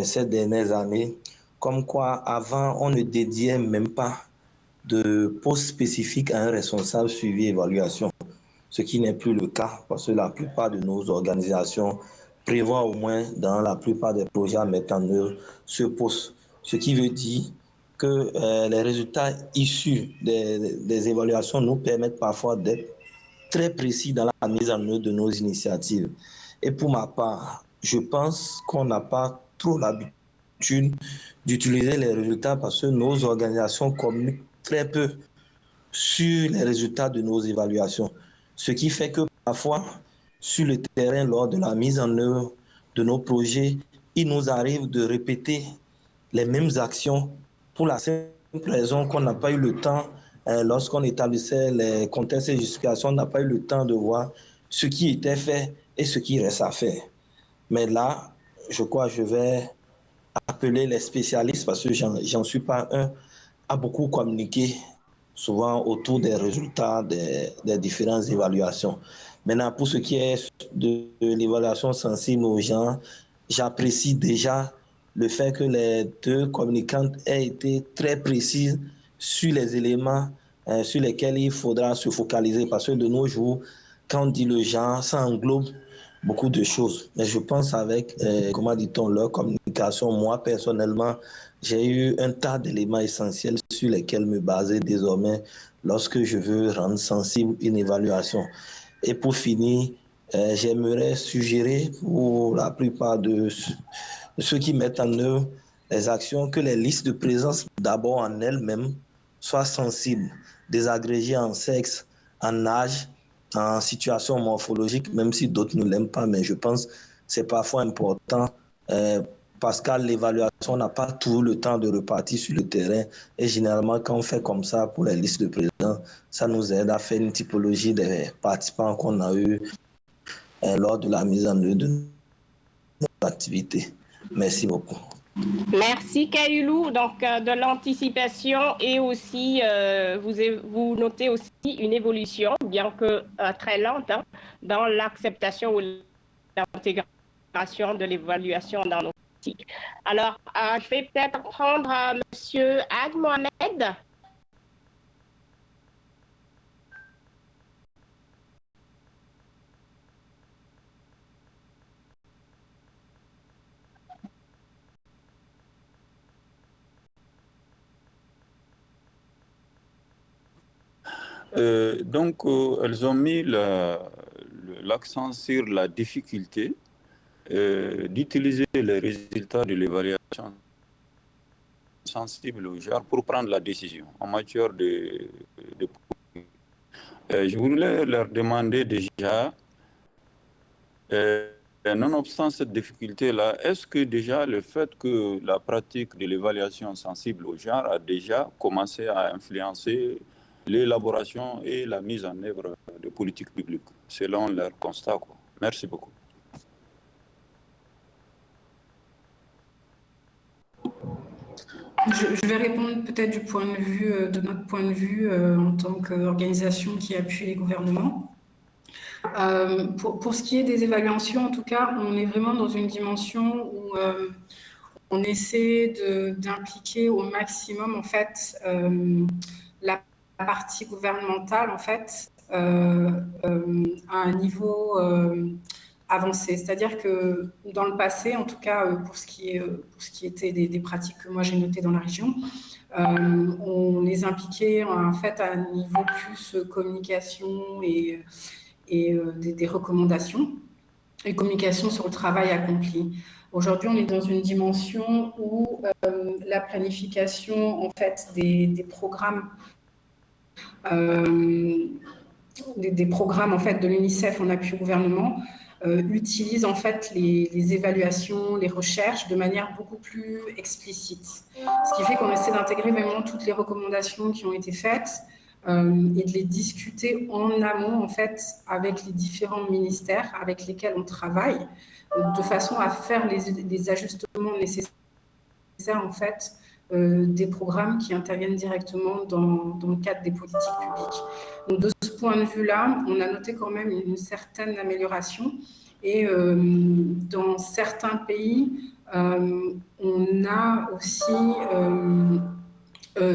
ces dernières années. Comme quoi, avant, on ne dédiait même pas de poste spécifique à un responsable suivi évaluation, ce qui n'est plus le cas parce que la plupart de nos organisations prévoient au moins dans la plupart des projets à mettre en œuvre ce poste. Ce qui veut dire que les résultats issus des évaluations nous permettent parfois d'être très précis dans la mise en œuvre de nos initiatives. Et pour ma part, je pense qu'on n'a pas trop l'habitude d'utiliser les résultats parce que nos organisations communiquent très peu sur les résultats de nos évaluations. Ce qui fait que parfois, sur le terrain, lors de la mise en œuvre de nos projets, il nous arrive de répéter les mêmes actions pour la simple raison qu'on n'a pas eu le temps, lorsqu'on établissait les contextes et justifications, on n'a pas eu le temps de voir ce qui était fait et ce qui reste à faire. Mais là, je crois que je vais appeler les spécialistes, parce que j'en suis pas un, à beaucoup communiquer souvent autour des résultats des différentes évaluations. Maintenant, pour ce qui est de l'évaluation sensible aux gens, j'apprécie déjà le fait que les deux communicantes aient été très précises sur les éléments sur lesquels il faudra se focaliser, parce que de nos jours, quand on dit le genre, ça englobe beaucoup de choses. Mais je pense avec, comment dit-on, leur communication, moi personnellement, j'ai eu un tas d'éléments essentiels sur lesquels me baser désormais lorsque je veux rendre sensible une évaluation. Et pour finir, j'aimerais suggérer pour la plupart de ceux qui mettent en œuvre les actions que les listes de présence d'abord en elles-mêmes soient sensibles, désagrégées en sexe, en âge, en situation morphologique, même si d'autres ne l'aiment pas, mais je pense que c'est parfois important parce qu'à l'évaluation, on n'a pas tout le temps de repartir sur le terrain. Et généralement, quand on fait comme ça pour les listes de présence, ça nous aide à faire une typologie des participants qu'on a eu lors de la mise en œuvre de notre activité. Merci beaucoup. Merci Kailou, donc de l'anticipation et aussi vous notez aussi une évolution, bien que très lente, hein, dans l'acceptation ou l'intégration de l'évaluation dans nos politiques. Alors, je vais peut-être prendre Monsieur Ag Mohamed. Elles ont mis l'accent sur la difficulté d'utiliser les résultats de l'évaluation sensible au genre pour prendre la décision en matière de je voulais leur demander déjà, nonobstant cette difficulté-là, est-ce que déjà le fait que la pratique de l'évaluation sensible au genre a déjà commencé à influencer l'élaboration et la mise en œuvre de politiques publiques, selon leur constat, quoi. Merci beaucoup. Je vais répondre peut-être du point de vue, de notre point de vue en tant qu'organisation qui appuie les gouvernements. Pour ce qui est des évaluations, en tout cas, on est vraiment dans une dimension où on essaie d'impliquer au maximum en fait la partie gouvernementale en fait à un niveau avancé. C'est-à-dire que dans le passé, en tout cas pour ce qui était des pratiques que moi j'ai notées dans la région, on les impliquait en fait à un niveau plus communication et des recommandations et communication sur le travail accompli. Aujourd'hui, on est dans une dimension où la planification en fait des programmes des programmes en fait de l'UNICEF en appui au gouvernement utilisent en fait les évaluations, les recherches de manière beaucoup plus explicite. Ce qui fait qu'on essaie d'intégrer vraiment toutes les recommandations qui ont été faites et de les discuter en amont en fait avec les différents ministères avec lesquels on travaille, de façon à faire les ajustements nécessaires en fait des programmes qui interviennent directement dans le cadre des politiques publiques. Donc de ce point de vue-là, on a noté quand même une certaine amélioration et dans certains pays, on a aussi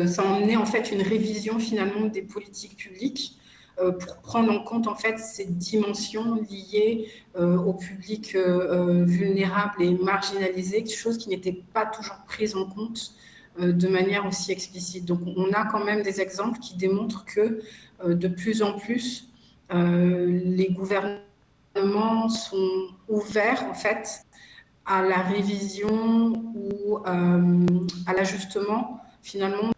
ça a emmené en fait une révision finalement des politiques publiques pour prendre en compte en fait ces dimensions liées au public vulnérable et marginalisé, chose qui n'était pas toujours prise en compte de manière aussi explicite. Donc on a quand même des exemples qui démontrent que de plus en plus les gouvernements sont ouverts en fait à la révision ou à l'ajustement finalement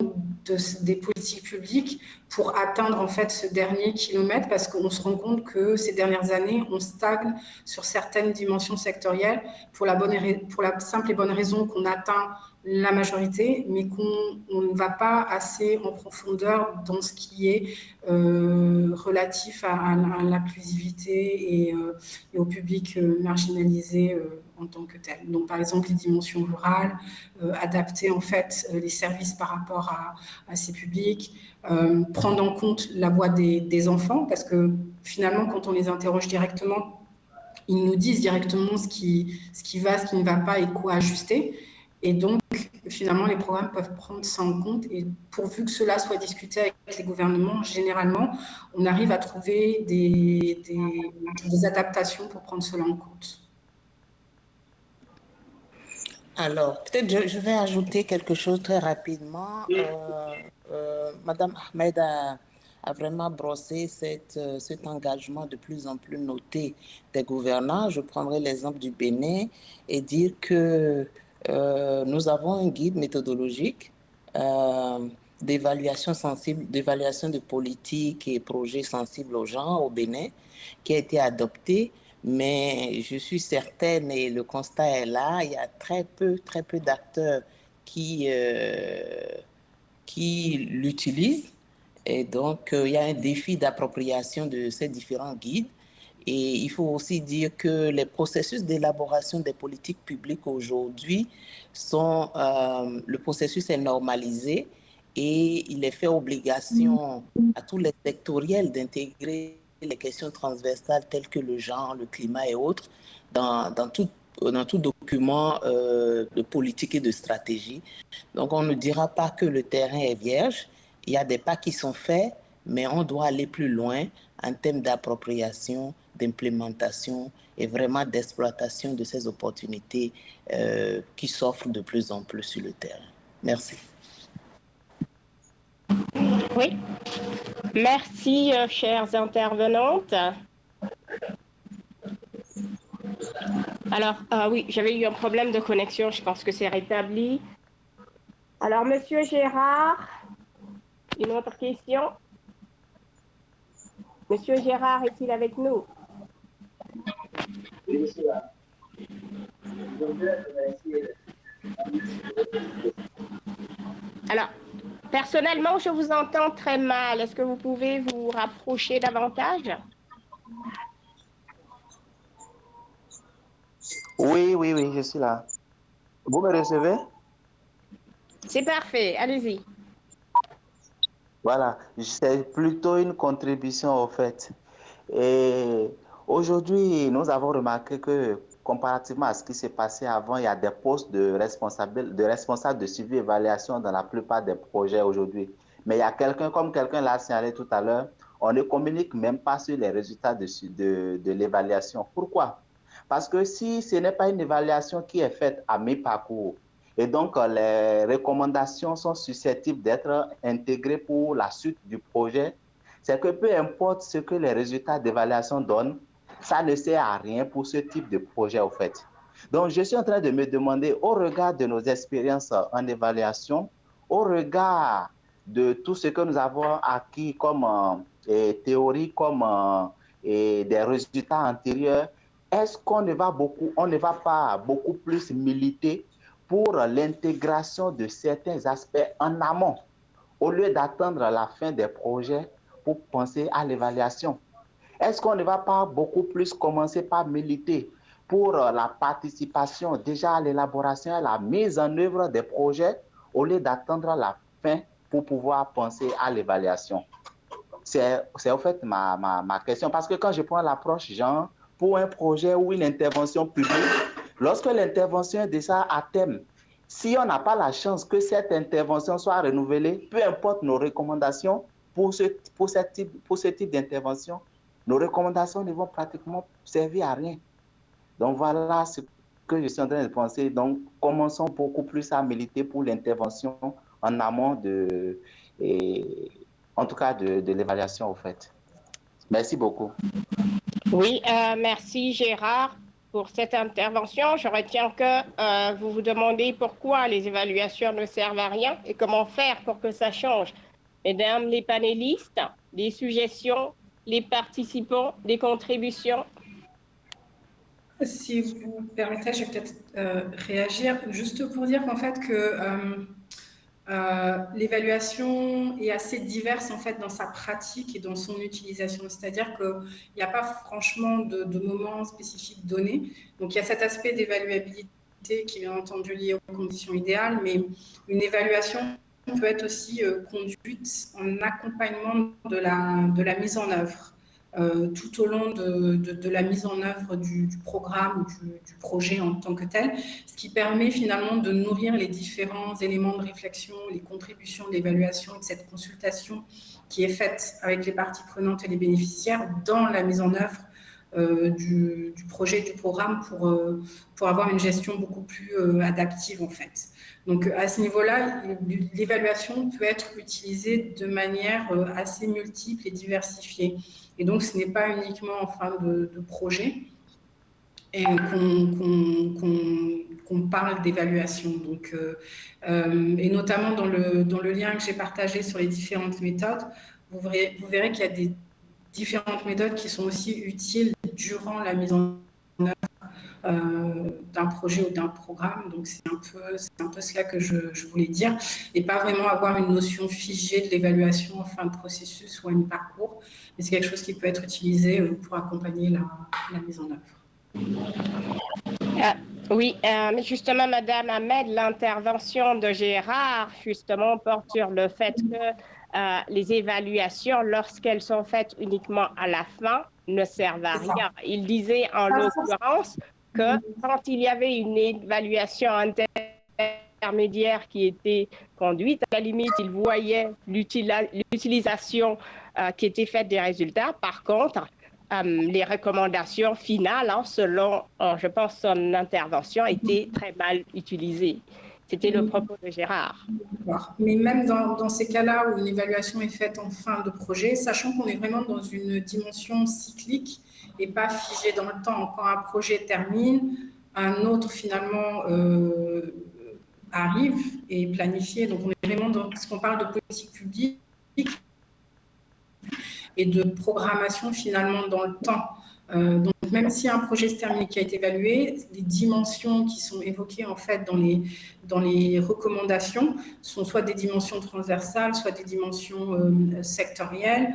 des politiques publiques pour atteindre en fait ce dernier kilomètre, parce qu'on se rend compte que ces dernières années, on stagne sur certaines dimensions sectorielles pour la simple et bonne raison qu'on atteint la majorité, mais qu'on ne va pas assez en profondeur dans ce qui est relatif à l'inclusivité et au public marginalisé en tant que tel. Donc, par exemple, les dimensions rurales, adapter en fait les services par rapport à ces publics, prendre en compte la voix des enfants, parce que finalement, quand on les interroge directement, ils nous disent directement ce qui va, ce qui ne va pas et quoi ajuster. Et donc, finalement, les programmes peuvent prendre ça en compte. Et pourvu que cela soit discuté avec les gouvernements, généralement, on arrive à trouver des adaptations pour prendre cela en compte. Alors, peut-être je vais ajouter quelque chose très rapidement. Madame Ahmed a vraiment brossé cet engagement de plus en plus noté des gouvernants. Je prendrai l'exemple du Bénin et dire que nous avons un guide méthodologique d'évaluation sensible, d'évaluation de politiques et projets sensibles aux gens au Bénin qui a été adopté. Mais je suis certaine, et le constat est là, il y a très peu d'acteurs qui l'utilisent. Et donc, il y a un défi d'appropriation de ces différents guides. Et il faut aussi dire que les processus d'élaboration des politiques publiques aujourd'hui le processus est normalisé et il est fait obligation à tous les sectoriels d'intégrer les questions transversales telles que le genre, le climat et autres dans tout document de politique et de stratégie. Donc, on ne dira pas que le terrain est vierge. Il y a des pas qui sont faits, mais on doit aller plus loin en termes d'appropriation, d'implémentation et vraiment d'exploitation de ces opportunités qui s'offrent de plus en plus sur le terrain. Merci. Oui. Merci, chères intervenantes. Alors, oui, j'avais eu un problème de connexion, je pense que c'est rétabli. Alors, Monsieur Gérard, une autre question? Monsieur Gérard est-il avec nous? Alors, personnellement, je vous entends très mal. Est-ce que vous pouvez vous rapprocher davantage? Oui, je suis là. Vous me recevez? C'est parfait, allez-y. Voilà, c'est plutôt une contribution au fait. Et aujourd'hui, nous avons remarqué que comparativement à ce qui s'est passé avant, il y a des postes de responsables de suivi et évaluation dans la plupart des projets aujourd'hui. Mais il y a quelqu'un, comme quelqu'un l'a signalé tout à l'heure, on ne communique même pas sur les résultats de l'évaluation. Pourquoi? Parce que si ce n'est pas une évaluation qui est faite à mi-parcours, et donc les recommandations sont susceptibles d'être intégrées pour la suite du projet, c'est que peu importe ce que les résultats d'évaluation donnent, ça ne sert à rien pour ce type de projet, au fait. Donc, je suis en train de me demander, au regard de nos expériences en évaluation, au regard de tout ce que nous avons acquis comme théorie, comme des résultats antérieurs, est-ce qu'on ne va pas beaucoup plus militer pour l'intégration de certains aspects en amont, au lieu d'attendre la fin des projets pour penser à l'évaluation? Est-ce qu'on ne va pas beaucoup plus commencer par militer pour la participation déjà à l'élaboration et à la mise en œuvre des projets au lieu d'attendre la fin pour pouvoir penser à l'évaluation? C'est en fait ma question. Parce que quand je prends l'approche, genre, pour un projet ou une intervention publique, lorsque l'intervention est déjà à thème, si on n'a pas la chance que cette intervention soit renouvelée, peu importe nos recommandations pour ce type d'intervention, nos recommandations ne vont pratiquement servir à rien. Donc voilà ce que je suis en train de penser. Donc commençons beaucoup plus à militer pour l'intervention en amont en tout cas de l'évaluation, au fait. Merci beaucoup. Oui, merci Gérard pour cette intervention. Je retiens que vous vous demandez pourquoi les évaluations ne servent à rien et comment faire pour que ça change. Mesdames les panélistes, des suggestions, les participants, des contributions? Si vous permettez, je vais peut-être réagir, juste pour dire qu'en fait que l'évaluation est assez diverse en fait dans sa pratique et dans son utilisation. C'est-à-dire qu'il n'y a pas franchement de moment spécifique donné. Donc il y a cet aspect d'évaluabilité qui est bien entendu lié aux conditions idéales, mais une évaluation peut être aussi conduite en accompagnement de la mise en œuvre. Tout au long de la mise en œuvre du programme ou du projet en tant que tel, ce qui permet finalement de nourrir les différents éléments de réflexion, les contributions de l'évaluation et de cette consultation qui est faite avec les parties prenantes et les bénéficiaires dans la mise en œuvre du projet, du programme pour avoir une gestion beaucoup plus adaptive en fait. Donc à ce niveau-là, l'évaluation peut être utilisée de manière assez multiple et diversifiée. Et donc ce n'est pas uniquement en fin de projet et qu'on parle d'évaluation. Donc, et notamment dans le lien que j'ai partagé sur les différentes méthodes, vous verrez qu'il y a des différentes méthodes qui sont aussi utiles durant la mise en œuvre d'un projet ou d'un programme. Donc, c'est un peu cela que je voulais dire. Et pas vraiment avoir une notion figée de l'évaluation en fin de processus ou à mi-parcours, mais c'est quelque chose qui peut être utilisé pour accompagner la mise en œuvre. Oui, mais justement, Madame Ahmed, l'intervention de Gérard, justement, porte sur le fait que les évaluations, lorsqu'elles sont faites uniquement à la fin, ne servent à rien. Il disait en l'occurrence que quand il y avait une évaluation intermédiaire qui était conduite, à la limite, il voyait l'utilisation qui était faite des résultats. Par contre, les recommandations finales, selon, je pense, son intervention, étaient très mal utilisées. C'était le propos de Gérard. Mais même dans ces cas-là où une évaluation est faite en fin de projet, sachant qu'on est vraiment dans une dimension cyclique et pas figée dans le temps. Quand un projet termine, un autre finalement arrive et est planifié. Donc on est vraiment dans ce qu'on parle de politique publique et de programmation finalement dans le temps. Donc même si un projet se termine qui a été évalué, les dimensions qui sont évoquées en fait dans les recommandations sont soit des dimensions transversales, soit des dimensions sectorielles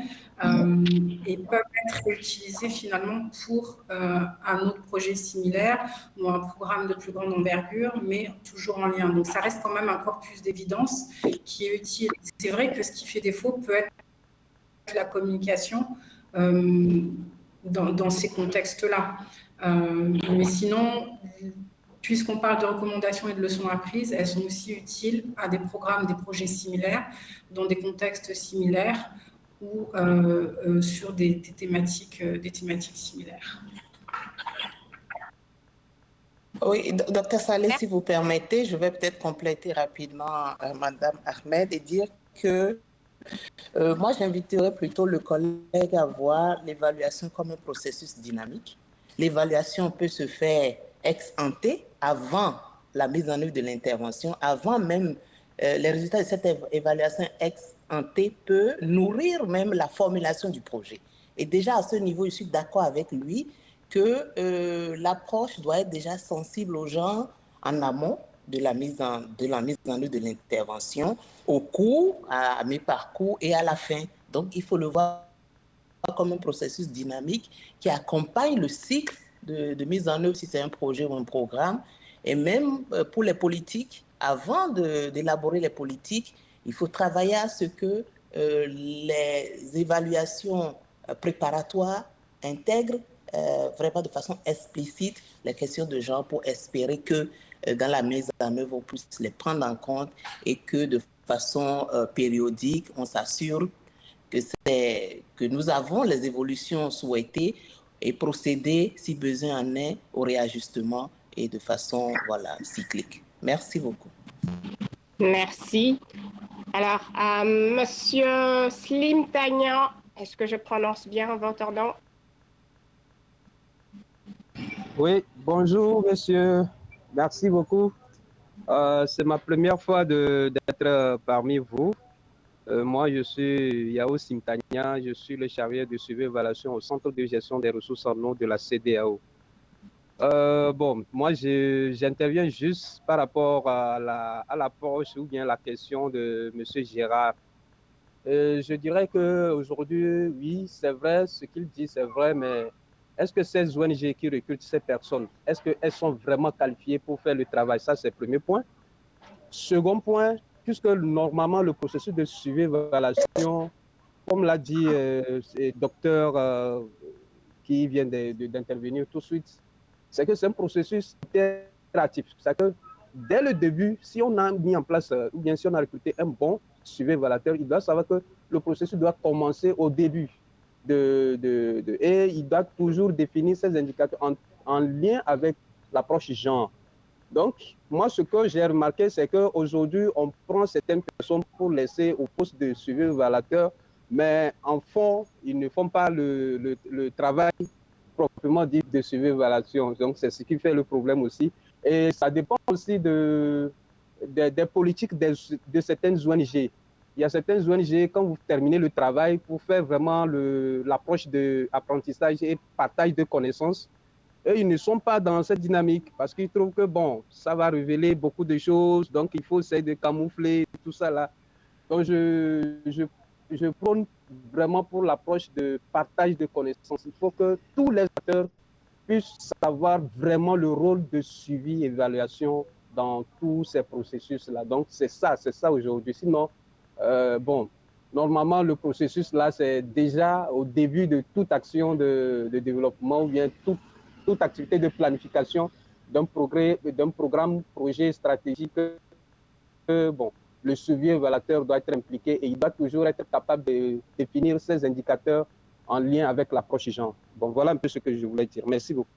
et peuvent être réutilisées finalement pour un autre projet similaire ou un programme de plus grande envergure, mais toujours en lien. Donc ça reste quand même un corpus d'évidence qui est utile. C'est vrai que ce qui fait défaut peut être la communication dans ces contextes-là. Mais sinon, puisqu'on parle de recommandations et de leçons apprises, elles sont aussi utiles à des programmes, des projets similaires, dans des contextes similaires ou sur des thématiques similaires. Oui, docteur Saleh, si vous permettez, je vais peut-être compléter rapidement Madame Ahmed et dire que moi, j'inviterais plutôt le collègue à voir l'évaluation comme un processus dynamique. L'évaluation peut se faire ex ante, avant la mise en œuvre de l'intervention, avant même les résultats de cette évaluation ex ante peut nourrir même la formulation du projet. Et déjà à ce niveau, je suis d'accord avec lui que l'approche doit être déjà sensible aux gens en amont de la mise en œuvre de l'intervention, au cours, à mi-parcours et à la fin. Donc, il faut le voir comme un processus dynamique qui accompagne le cycle de mise en œuvre si c'est un projet ou un programme. Et même pour les politiques, avant d'élaborer les politiques, il faut travailler à ce que les évaluations préparatoires intègrent vraiment de façon explicite les questions de genre pour espérer que dans la mise en œuvre, on puisse les prendre en compte et que de façon périodique, on s'assure que nous avons les évolutions souhaitées et procéder, si besoin en est, au réajustement et de façon cyclique. Merci beaucoup. Merci. Alors, Monsieur Slim Tagnan, est-ce que je prononce bien votre nom? Oui, bonjour monsieur, merci beaucoup. C'est ma première fois d'être parmi vous. Moi, je suis Yao Simtania, je suis le chargé de suivi et évaluation au Centre de gestion des ressources en eau de la CEDEAO. Bon, moi, j'interviens juste par rapport à l'approche ou bien la question de monsieur Gérard. Je dirais qu'aujourd'hui, oui, c'est vrai, ce qu'il dit, c'est vrai, mais est-ce que ces ONG qui recrutent ces personnes, est-ce qu'elles sont vraiment qualifiées pour faire le travail? Ça, c'est le premier point. Second point, puisque normalement, le processus de suivi et évaluation, comme l'a dit le docteur qui vient d'intervenir tout de suite, c'est que c'est un processus itératif. C'est que dès le début, si on a mis en place, ou bien si on a recruté un bon suivi évaluateur, il doit savoir que le processus doit commencer au début. Et il doit toujours définir ses indicateurs en lien avec l'approche genre. Donc, moi, ce que j'ai remarqué, c'est qu'aujourd'hui, on prend certaines personnes pour laisser au poste de suivi évaluateur, mais en fond, ils ne font pas le travail proprement dit de suivi évaluation. Donc, c'est ce qui fait le problème aussi. Et ça dépend aussi des politiques de certaines ONG. Il y a certaines ONG, quand vous terminez le travail, pour faire vraiment l'approche d'apprentissage et partage de connaissances, eux, ils ne sont pas dans cette dynamique parce qu'ils trouvent que, bon, ça va révéler beaucoup de choses, donc il faut essayer de camoufler tout ça là. Donc, je prône vraiment pour l'approche de partage de connaissances. Il faut que tous les acteurs puissent savoir vraiment le rôle de suivi et évaluation dans tous ces processus-là. Donc, c'est ça aujourd'hui. Sinon, bon, normalement, le processus là, c'est déjà au début de toute action de développement ou bien toute activité de planification d'un programme, projet stratégique. Bon, le suivi évaluateur doit être impliqué et il doit toujours être capable de définir ses indicateurs en lien avec l'approche genre. Bon, voilà un peu ce que je voulais dire. Merci beaucoup.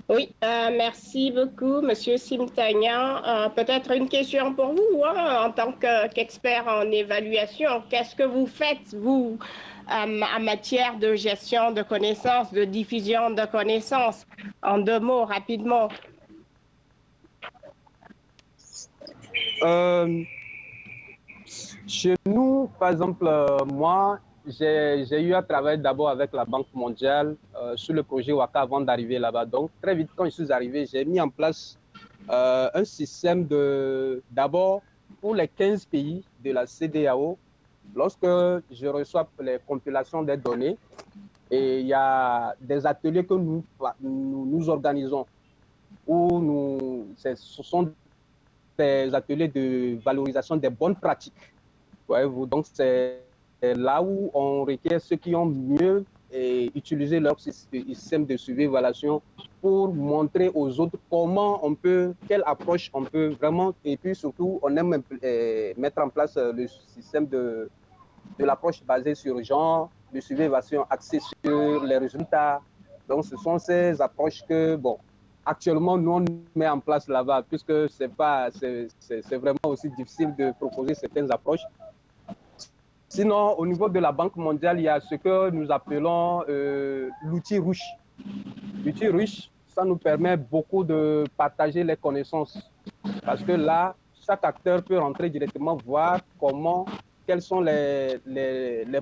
Oui, merci beaucoup, Monsieur Simtagnan. Peut-être une question pour vous, en tant qu'expert en évaluation. Qu'est-ce que vous faites, vous, en matière de gestion de connaissances, de diffusion de connaissances? En 2 mots, rapidement. Chez nous, par exemple, moi, j'ai eu à travailler d'abord avec la Banque mondiale sur le projet WACA avant d'arriver là-bas. Donc, très vite, quand je suis arrivé, j'ai mis en place un système d'abord pour les 15 pays de la CEDEAO. Lorsque je reçois les compilations des données, et il y a des ateliers que nous organisons, où ce sont des ateliers de valorisation des bonnes pratiques. Voyez-vous, donc c'est là où on requiert ceux qui ont mieux utilisé leur système de suivi évaluation pour montrer aux autres quelle approche on peut vraiment, et puis surtout, on aime mettre en place le système de l'approche basée sur genre, le suivi évaluation axé sur les résultats. Donc, ce sont ces approches que, bon, actuellement, nous, on met en place là-bas, puisque c'est vraiment aussi difficile de proposer certaines approches. Sinon, au niveau de la Banque mondiale, il y a ce que nous appelons l'outil ruche. L'outil ruche, ça nous permet beaucoup de partager les connaissances. Parce que là, chaque acteur peut rentrer directement voir quels sont les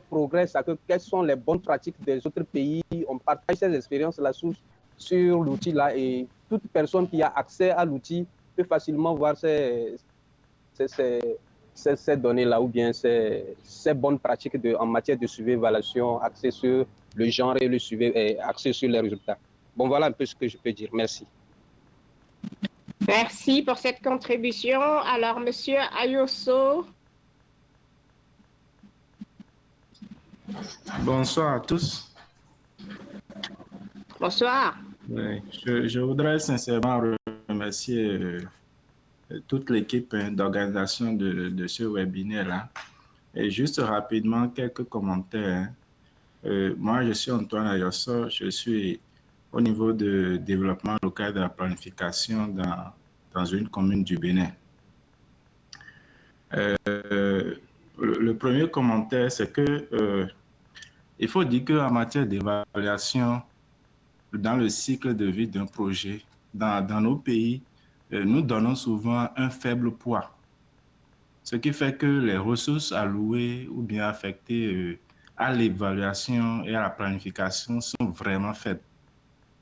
progrès, quelles sont les bonnes pratiques des autres pays. On partage ces expériences-là sur l'outil-là et toute personne qui a accès à l'outil peut facilement voir ces données-là ou bien ces bonnes pratiques en matière de suivi évaluation axées sur le genre et le suivi axé sur les résultats. Bon, voilà un peu ce que je peux dire. Merci. Merci pour cette contribution. Alors, Monsieur Ayoso. Bonsoir à tous. Bonsoir. Oui, je voudrais sincèrement remercier toute l'équipe d'organisation de ce webinaire-là. Et juste rapidement, quelques commentaires. Moi, je suis Antoine Ayoso, je suis au niveau de développement local de la planification dans une commune du Bénin. Le premier commentaire, c'est que il faut dire qu'en matière d'évaluation, dans le cycle de vie d'un projet, dans nos pays, nous donnons souvent un faible poids. Ce qui fait que les ressources allouées ou bien affectées à l'évaluation et à la planification sont vraiment faibles.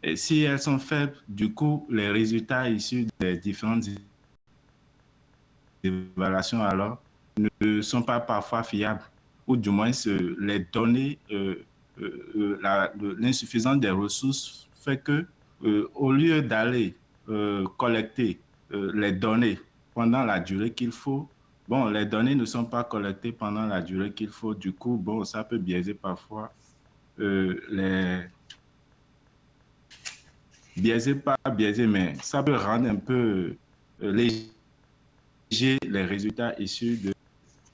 Et si elles sont faibles, du coup, les résultats issus des différentes évaluations alors ne sont pas parfois fiables, ou du moins les données, l'insuffisance des ressources fait que au lieu d'aller collecter les données pendant la durée qu'il faut, bon, les données ne sont pas collectées pendant la durée qu'il faut, du coup, bon, ça peut biaiser parfois mais ça peut rendre un peu léger les résultats issus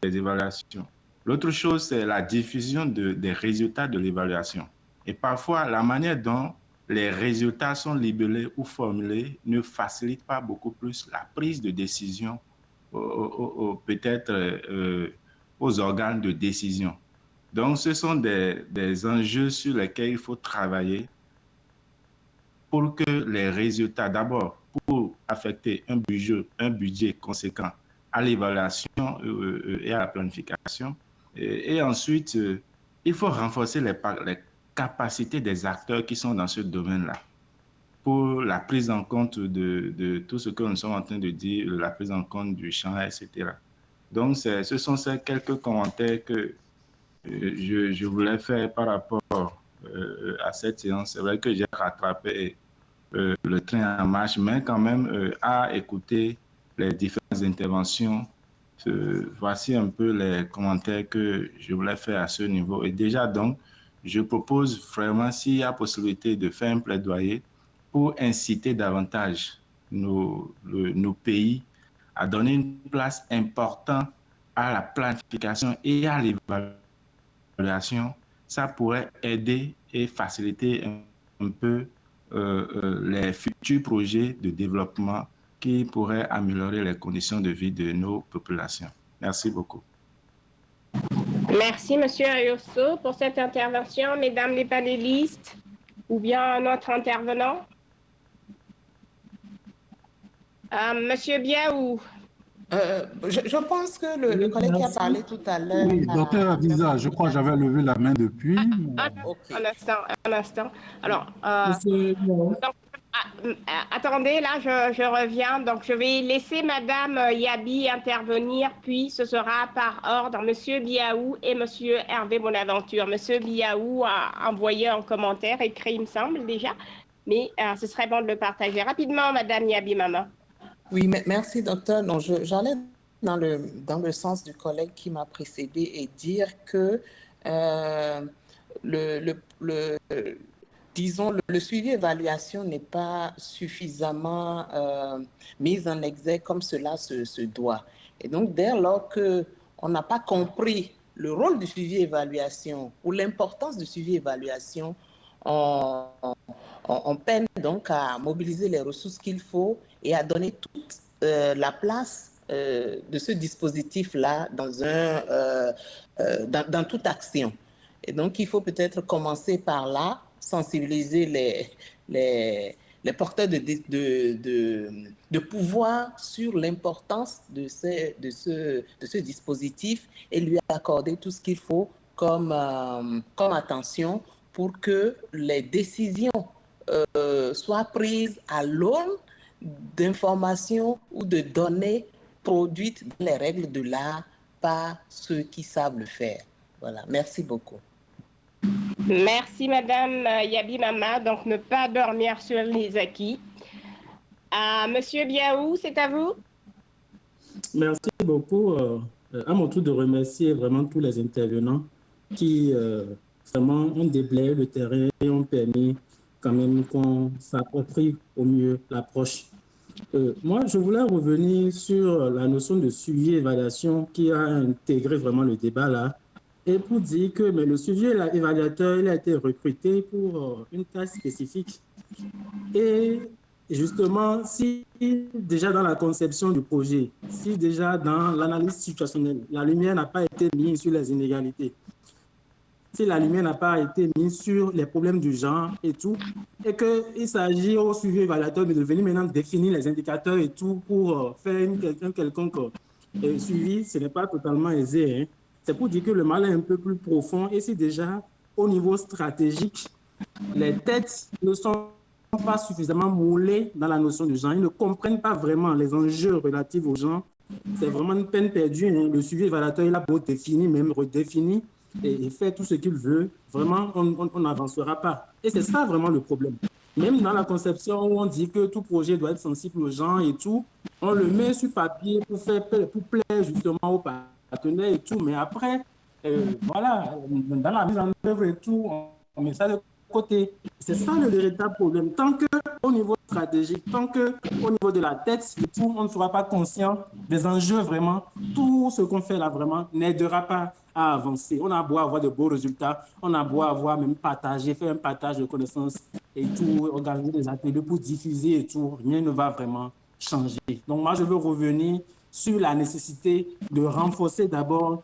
des évaluations. L'autre chose, c'est la diffusion des résultats de l'évaluation. Et parfois, la manière dont les résultats sont libellés ou formulés ne facilite pas beaucoup plus la prise de décision, peut-être aux organes de décision. Donc, ce sont des enjeux sur lesquels il faut travailler pour que les résultats, d'abord, pour affecter un budget conséquent à l'évaluation et à la planification. Et ensuite, il faut renforcer les capacités des acteurs qui sont dans ce domaine-là pour la prise en compte de tout ce que nous sommes en train de dire, la prise en compte du champ, etc. Donc, ce sont ces quelques commentaires que je voulais faire par rapport à cette séance. C'est vrai que j'ai rattrapé le train en marche, mais quand même à écouter les différentes interventions. Voici un peu les commentaires que je voulais faire à ce niveau. Et déjà, donc, je propose vraiment, s'il y a possibilité de faire un plaidoyer pour inciter davantage nos pays à donner une place importante à la planification et à l'évaluation. Ça pourrait aider et faciliter un peu les futurs projets de développement qui pourraient améliorer les conditions de vie de nos populations. Merci beaucoup. Merci, Monsieur Ayoso, pour cette intervention. Mesdames les panélistes, ou bien notre intervenant. Monsieur Biaou. Je pense que le collègue qui a parlé tout à l'heure Oui, docteur a fait Adiza, je beaucoup crois que j'avais levé la main depuis. OK. Un instant, un instant. Alors, Monsieur, donc, attendez, là, je reviens. Donc, je vais laisser Madame Yabi intervenir, puis ce sera par ordre Monsieur Biaou et Monsieur Hervé Bonaventure. Monsieur Biaou a envoyé un commentaire écrit, il me semble, déjà, mais ce serait bon de le partager rapidement, Madame Yabi Mama. Oui, merci, docteur. Non, j'allais dans le sens du collègue qui m'a précédé et dire que disons, le suivi-évaluation n'est pas suffisamment mis en exergue comme cela se doit. Et donc, dès lors qu'on n'a pas compris le rôle du suivi-évaluation ou l'importance du suivi-évaluation, on peine donc à mobiliser les ressources qu'il faut et à donner toute la place de ce dispositif-là dans toute action. Et donc, il faut peut-être commencer par là, sensibiliser les porteurs de pouvoir sur l'importance de ce dispositif et lui accorder tout ce qu'il faut comme attention pour que les décisions soient prises à l'aune d'informations ou de données produites dans les règles de l'art par ceux qui savent le faire. Voilà, merci beaucoup. Merci, Madame Yabi Mama. Donc, ne pas dormir sur les acquis. Monsieur Biaou, c'est à vous. merci beaucoup. À mon tour de remercier vraiment tous les intervenants qui vraiment ont déblayé le terrain et ont permis quand même qu'on s'approprie au mieux l'approche. Moi, je voulais revenir sur la notion de suivi-évaluation qui a intégré vraiment le débat là. Et pour dire que mais le suivi évaluateur, il a été recruté pour une tâche spécifique. Et justement, si déjà dans la conception du projet, si déjà dans l'analyse situationnelle, la lumière n'a pas été mise sur les inégalités, si la lumière n'a pas été mise sur les problèmes du genre et tout, et qu'il s'agit au suivi évaluateur de venir maintenant définir les indicateurs et tout pour faire un quelconque suivi, ce n'est pas totalement aisé, hein. C'est pour dire que le mal est un peu plus profond et si déjà au niveau stratégique, les têtes ne sont pas suffisamment moulées dans la notion du genre, ils ne comprennent pas vraiment les enjeux relatifs au genre, c'est vraiment une peine perdue, hein. Le suivi évaluateur, il a beau définir, même redéfinir et faire tout ce qu'il veut, vraiment, on n'avancera pas. Et c'est ça vraiment le problème. Même dans la conception où on dit que tout projet doit être sensible au genre et tout, on le met sur papier pour plaire justement aux partenaires et tout, mais après, voilà, dans la mise en œuvre et tout, on met ça de côté. C'est ça le véritable problème. Tant qu'au niveau stratégique, tant qu'au niveau de la tête, et tout, on ne sera pas conscient des enjeux vraiment, tout ce qu'on fait là vraiment n'aidera pas à avancer. On a beau avoir de beaux résultats, on a beau avoir même partagé, faire un partage de connaissances et tout, organiser des ateliers pour diffuser et tout, rien ne va vraiment changer. Donc moi, je veux revenir sur la nécessité de renforcer d'abord,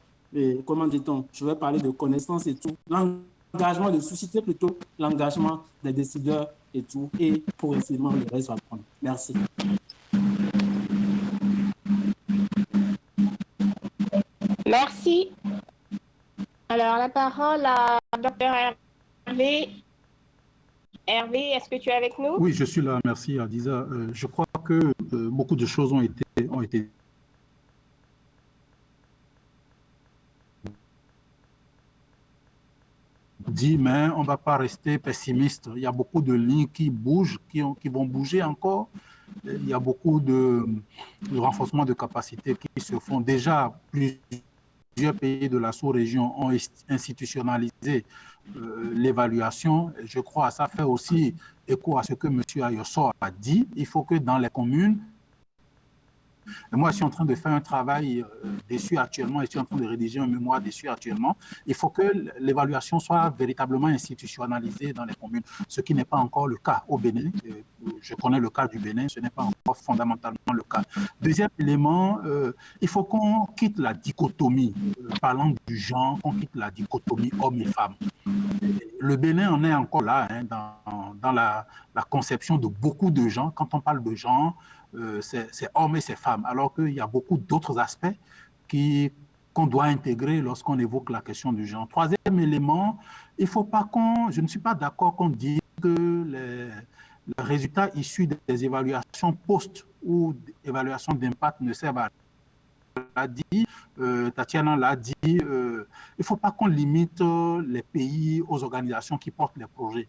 comment dit-on, je vais parler de connaissances et tout, l'engagement, de susciter plutôt l'engagement des décideurs et tout, et progressivement le reste va prendre. Merci. Merci. Alors, la parole à Dr. Hervé. Hervé, est-ce que tu es avec nous? Oui, je suis là, merci Adiza. Je crois que beaucoup de choses ont été dit, mais on ne va pas rester pessimiste. Il y a beaucoup de lignes qui bougent, qui vont bouger encore. Il y a beaucoup de renforcement de capacités qui se font. Déjà, plusieurs pays de la sous-région ont institutionnalisé l'évaluation. Je crois que ça fait aussi écho à ce que M. Ayossor a dit. Il faut que dans les communes, et moi, je suis en train de faire un travail dessus actuellement, je suis en train de rédiger un mémoire dessus actuellement. Il faut que l'évaluation soit véritablement institutionnalisée dans les communes, ce qui n'est pas encore le cas au Bénin. Je connais le cas du Bénin, ce n'est pas encore fondamentalement le cas. Deuxième élément, il faut qu'on quitte la dichotomie, parlant du genre, qu'on quitte la dichotomie hommes et femmes. Le Bénin en est encore là, hein, dans la conception de beaucoup de gens. Quand on parle de genre, ces hommes et ces femmes, alors qu'il y a beaucoup d'autres aspects qu'on doit intégrer lorsqu'on évoque la question du genre. Troisième élément, il faut pas je ne suis pas d'accord qu'on dise que les résultats issus des évaluations post ou évaluations d'impact ne servent à rien. L'a dit, Tatiana l'a dit, il ne faut pas qu'on limite les pays aux organisations qui portent les projets.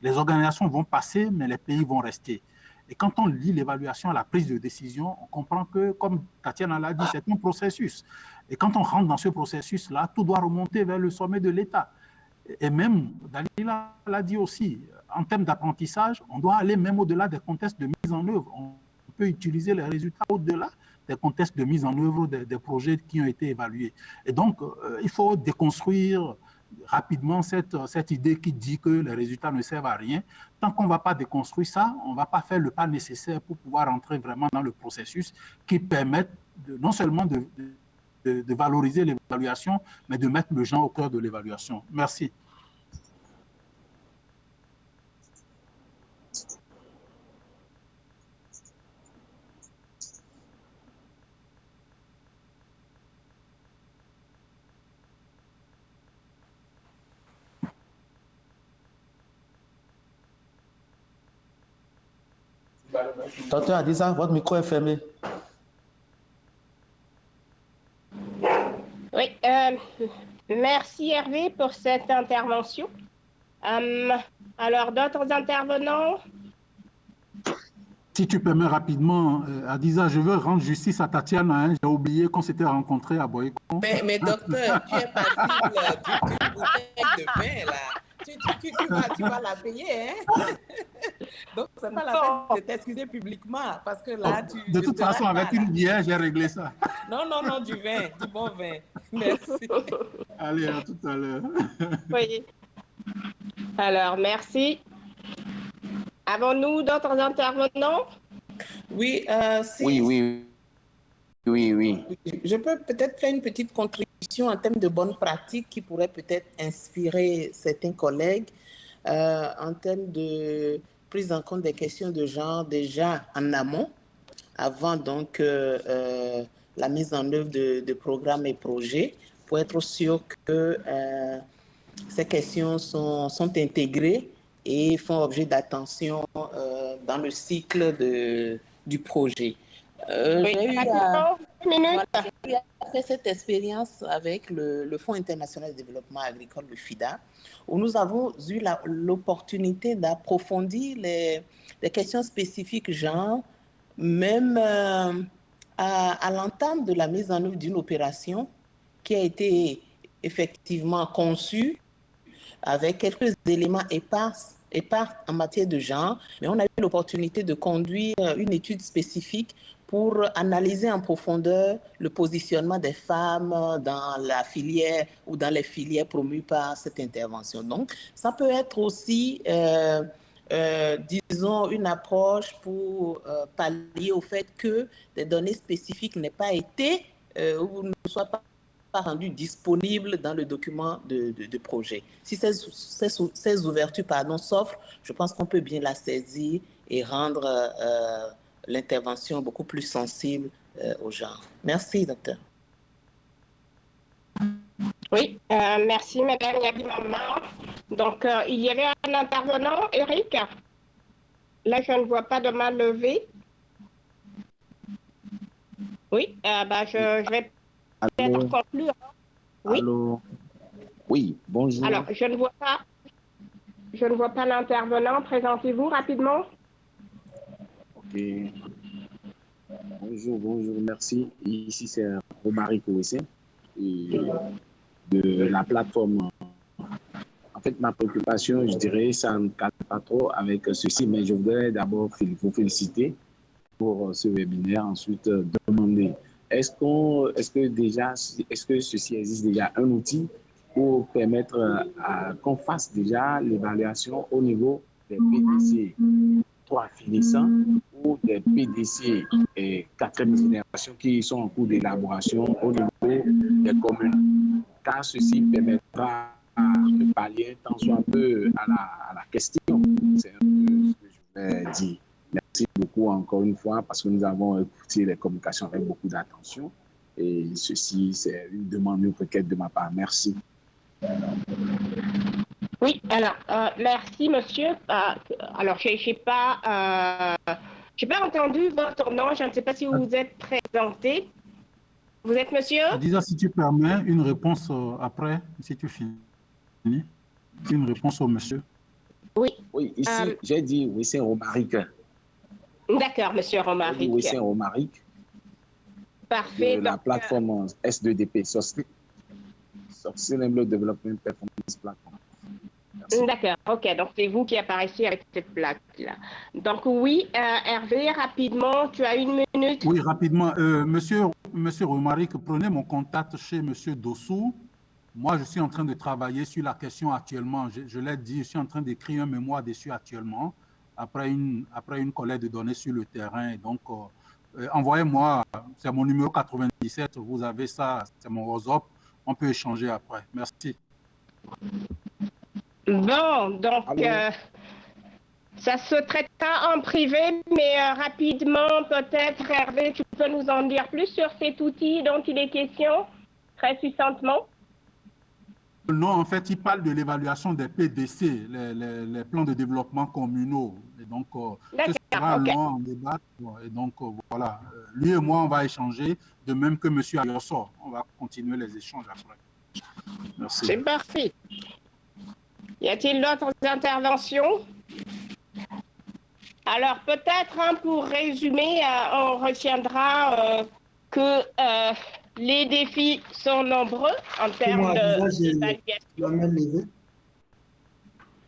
Les organisations vont passer, mais les pays vont rester. Et quand on lit l'évaluation à la prise de décision, on comprend que, comme Tatiana l'a dit, c'est un processus. Et quand on rentre dans ce processus-là, tout doit remonter vers le sommet de l'État. Et même, Dalila l'a dit aussi, en termes d'apprentissage, on doit aller même au-delà des contextes de mise en œuvre. On peut utiliser les résultats au-delà des contextes de mise en œuvre des projets qui ont été évalués. Et donc, il faut déconstruire rapidement cette idée qui dit que les résultats ne servent à rien. Tant qu'on ne va pas déconstruire ça, on ne va pas faire le pas nécessaire pour pouvoir entrer vraiment dans le processus qui permette non seulement de valoriser l'évaluation, mais de mettre le genre au cœur de l'évaluation. Merci. Docteur Adiza, votre micro est fermé. Oui, merci Hervé pour cette intervention. Alors, d'autres intervenants? Si tu permets rapidement, Adiza, je veux rendre justice à Tatiana. Hein. J'ai oublié qu'on s'était rencontrés à Boycon. Mais docteur, tu es passible d'une bouteille de vin, là. Tu vas la payer, hein? Donc, ce n'est pas la peine de t'excuser publiquement, parce que là, de toute façon, avec une bière, j'ai réglé ça. Non, du vin, du bon vin. Merci. Allez, à tout à l'heure. Oui. Alors, merci. Avons-nous d'autres intervenants? Oui, Oui. Je peux peut-être faire une petite contribution en termes de bonnes pratiques qui pourrait peut-être inspirer certains collègues en termes de prise en compte des questions de genre déjà en amont, avant donc la mise en œuvre de programmes et projets, pour être sûr que ces questions sont intégrées et font objet d'attention dans le cycle du projet. J'ai eu à faire cette expérience avec le Fonds international de développement agricole, le FIDA, où nous avons eu l'opportunité d'approfondir les questions spécifiques genre, même à l'entame de la mise en œuvre d'une opération qui a été effectivement conçue avec quelques éléments épars en matière de genre, mais on a eu l'opportunité de conduire une étude spécifique pour analyser en profondeur le positionnement des femmes dans la filière ou dans les filières promues par cette intervention. Donc, ça peut être aussi, disons, une approche pour pallier au fait que des données spécifiques n'aient pas été ou ne soient pas rendu disponible dans le document de projet. Si ces ouvertures s'offrent, je pense qu'on peut bien la saisir et rendre l'intervention beaucoup plus sensible au genre. Merci, docteur. Oui, merci, Madame Yabi-Maman. Donc, il y avait un intervenant, Eric. Là, je ne vois pas de main levée. Oui, je vais peut-être conclure. Oui. Allô. Oui, bonjour. Alors, je ne vois pas l'intervenant. Présentez-vous rapidement. Ok. Bonjour, merci. Ici, c'est Romary Kouessé de la plateforme. En fait, ma préoccupation, je dirais, ça ne cadre pas trop avec ceci, mais je voudrais d'abord vous féliciter pour ce webinaire, ensuite demander est-ce que ceci existe déjà un outil pour permettre qu'on fasse déjà l'évaluation au niveau des PDC 3 finissants ou des PDC 4e génération qui sont en cours d'élaboration au niveau des communes, car ceci permettra de pallier tant soit un peu à la question. C'est un peu ce que je voulais dire. beaucoup encore une fois parce que nous avons écouté les communications avec beaucoup d'attention. Et ceci, c'est une demande, une requête de ma part. Merci. Oui, alors, merci, monsieur. Alors, je n'ai pas entendu votre nom. Je ne sais pas si vous vous êtes présenté. Vous êtes monsieur? Déjà, si tu permets, une réponse après, si tu finis. Une réponse au monsieur. Oui. Oui, ici, j'ai dit Wissem Romaric. D'accord, monsieur Romaric. Wissem Romaric. Parfait. De la plateforme S2DP, Sustainable Development Performance Platform. D'accord, ok, donc c'est vous qui apparaissez avec cette plaque-là. Donc oui, Hervé, rapidement, tu as 1 minute. Oui, rapidement. Monsieur Romaric, prenez mon contact chez monsieur Dossou. Moi, je suis en train de travailler sur la question actuellement. Je l'ai dit, je suis en train d'écrire un mémoire dessus actuellement, après une collecte de données sur le terrain. Et donc, envoyez-moi, c'est mon numéro 97, vous avez ça, c'est mon WhatsApp. On peut échanger après. Merci. Bon, donc, ça se traitera en privé, mais rapidement, peut-être, Hervé, tu peux nous en dire plus sur cet outil dont il est question, très succinctement? Non, en fait, il parle de l'évaluation des PDC, les plans de développement communaux. Et donc, ce sera long en débat. Et donc, voilà. Lui et moi, on va échanger, de même que M. Ayosso. On va continuer les échanges après. Merci. C'est parfait. Y a-t-il d'autres interventions? Alors, peut-être, pour résumer, on retiendra que les défis sont nombreux en termes d'évaluation.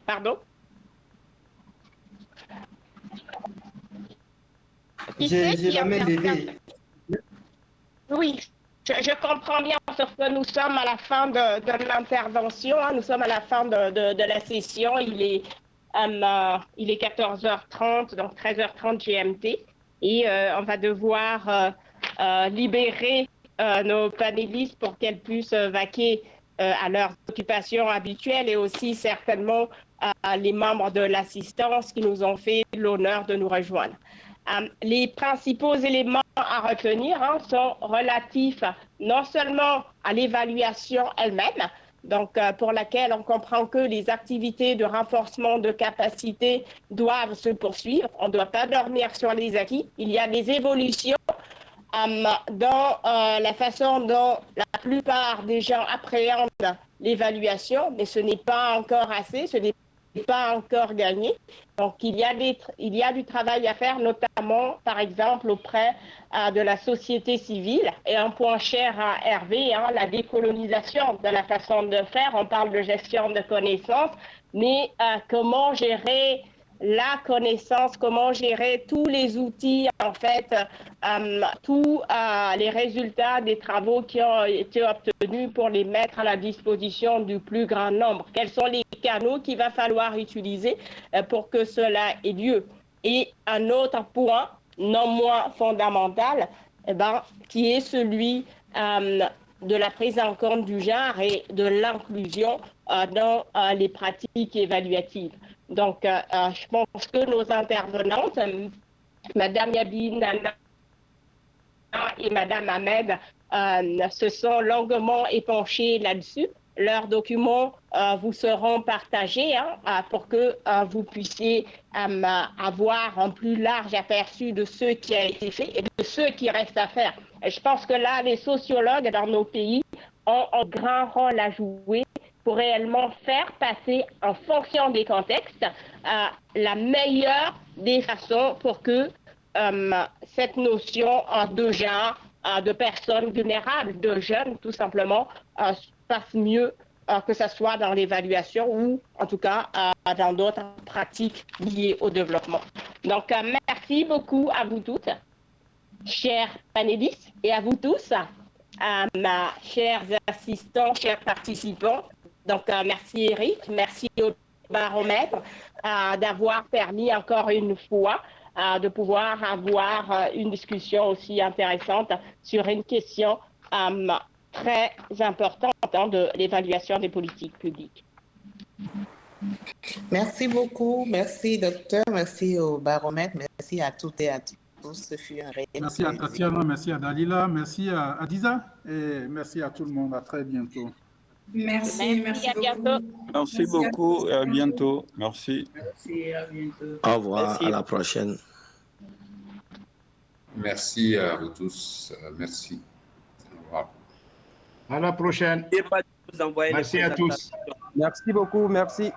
Pardon? J'ai la main levée. Oui, je comprends bien parce que nous sommes à la fin de l'intervention, nous sommes à la fin de la session. Il est 14h30, donc 13h30 GMT, et on va devoir libérer nos panélistes pour qu'elles puissent vaquer à leurs occupations habituelles, et aussi certainement les membres de l'assistance qui nous ont fait l'honneur de nous rejoindre. Les principaux éléments à retenir sont relatifs non seulement à l'évaluation elle-même, donc pour laquelle on comprend que les activités de renforcement de capacité doivent se poursuivre. On ne doit pas dormir sur les acquis. Il y a des évolutions dans la façon dont la plupart des gens appréhendent l'évaluation, mais ce n'est pas encore assez, ce n'est pas encore gagné. Donc, il y a du travail à faire, notamment, par exemple, auprès de la société civile. Et un point cher à Hervé, la décolonisation de la façon de faire. On parle de gestion de connaissances, mais comment gérer la connaissance, comment gérer tous les outils, en fait, tous les résultats des travaux qui ont été obtenus pour les mettre à la disposition du plus grand nombre. Quels sont les canaux qu'il va falloir utiliser pour que cela ait lieu? Et un autre point, non moins fondamental, qui est celui de la prise en compte du genre et de l'inclusion dans les pratiques évaluatives. Donc, je pense que nos intervenantes, Mme Yabi, Nana et Mme Ahmed, se sont longuement épanchées là-dessus. Leurs documents vous seront partagés pour que vous puissiez avoir un plus large aperçu de ce qui a été fait et de ce qui reste à faire. Et je pense que là, les sociologues dans nos pays ont un grand rôle à jouer pour réellement faire passer, en fonction des contextes, la meilleure des façons pour que cette notion de genre, de personnes vulnérables, de jeunes, tout simplement, passe mieux, que ce soit dans l'évaluation ou, en tout cas, dans d'autres pratiques liées au développement. Donc, merci beaucoup à vous toutes, chers panélistes, et à vous tous, chers assistants, chers participants. Donc, merci Eric, merci au baromètre d'avoir permis encore une fois de pouvoir avoir une discussion aussi intéressante sur une question très importante de l'évaluation des politiques publiques. Merci beaucoup. Merci, docteur. Merci au baromètre. Merci à toutes et à tous. Ce fut un réel Merci à Tatiana, merci à Dalila, merci à Adiza et merci à tout le monde. À très bientôt. Merci à bientôt. Merci beaucoup et à bientôt. Merci. Merci, à bientôt. Au revoir, Merci. à la prochaine. Merci à vous tous. Merci. Au revoir. À la prochaine. Merci à tous. Merci beaucoup, merci.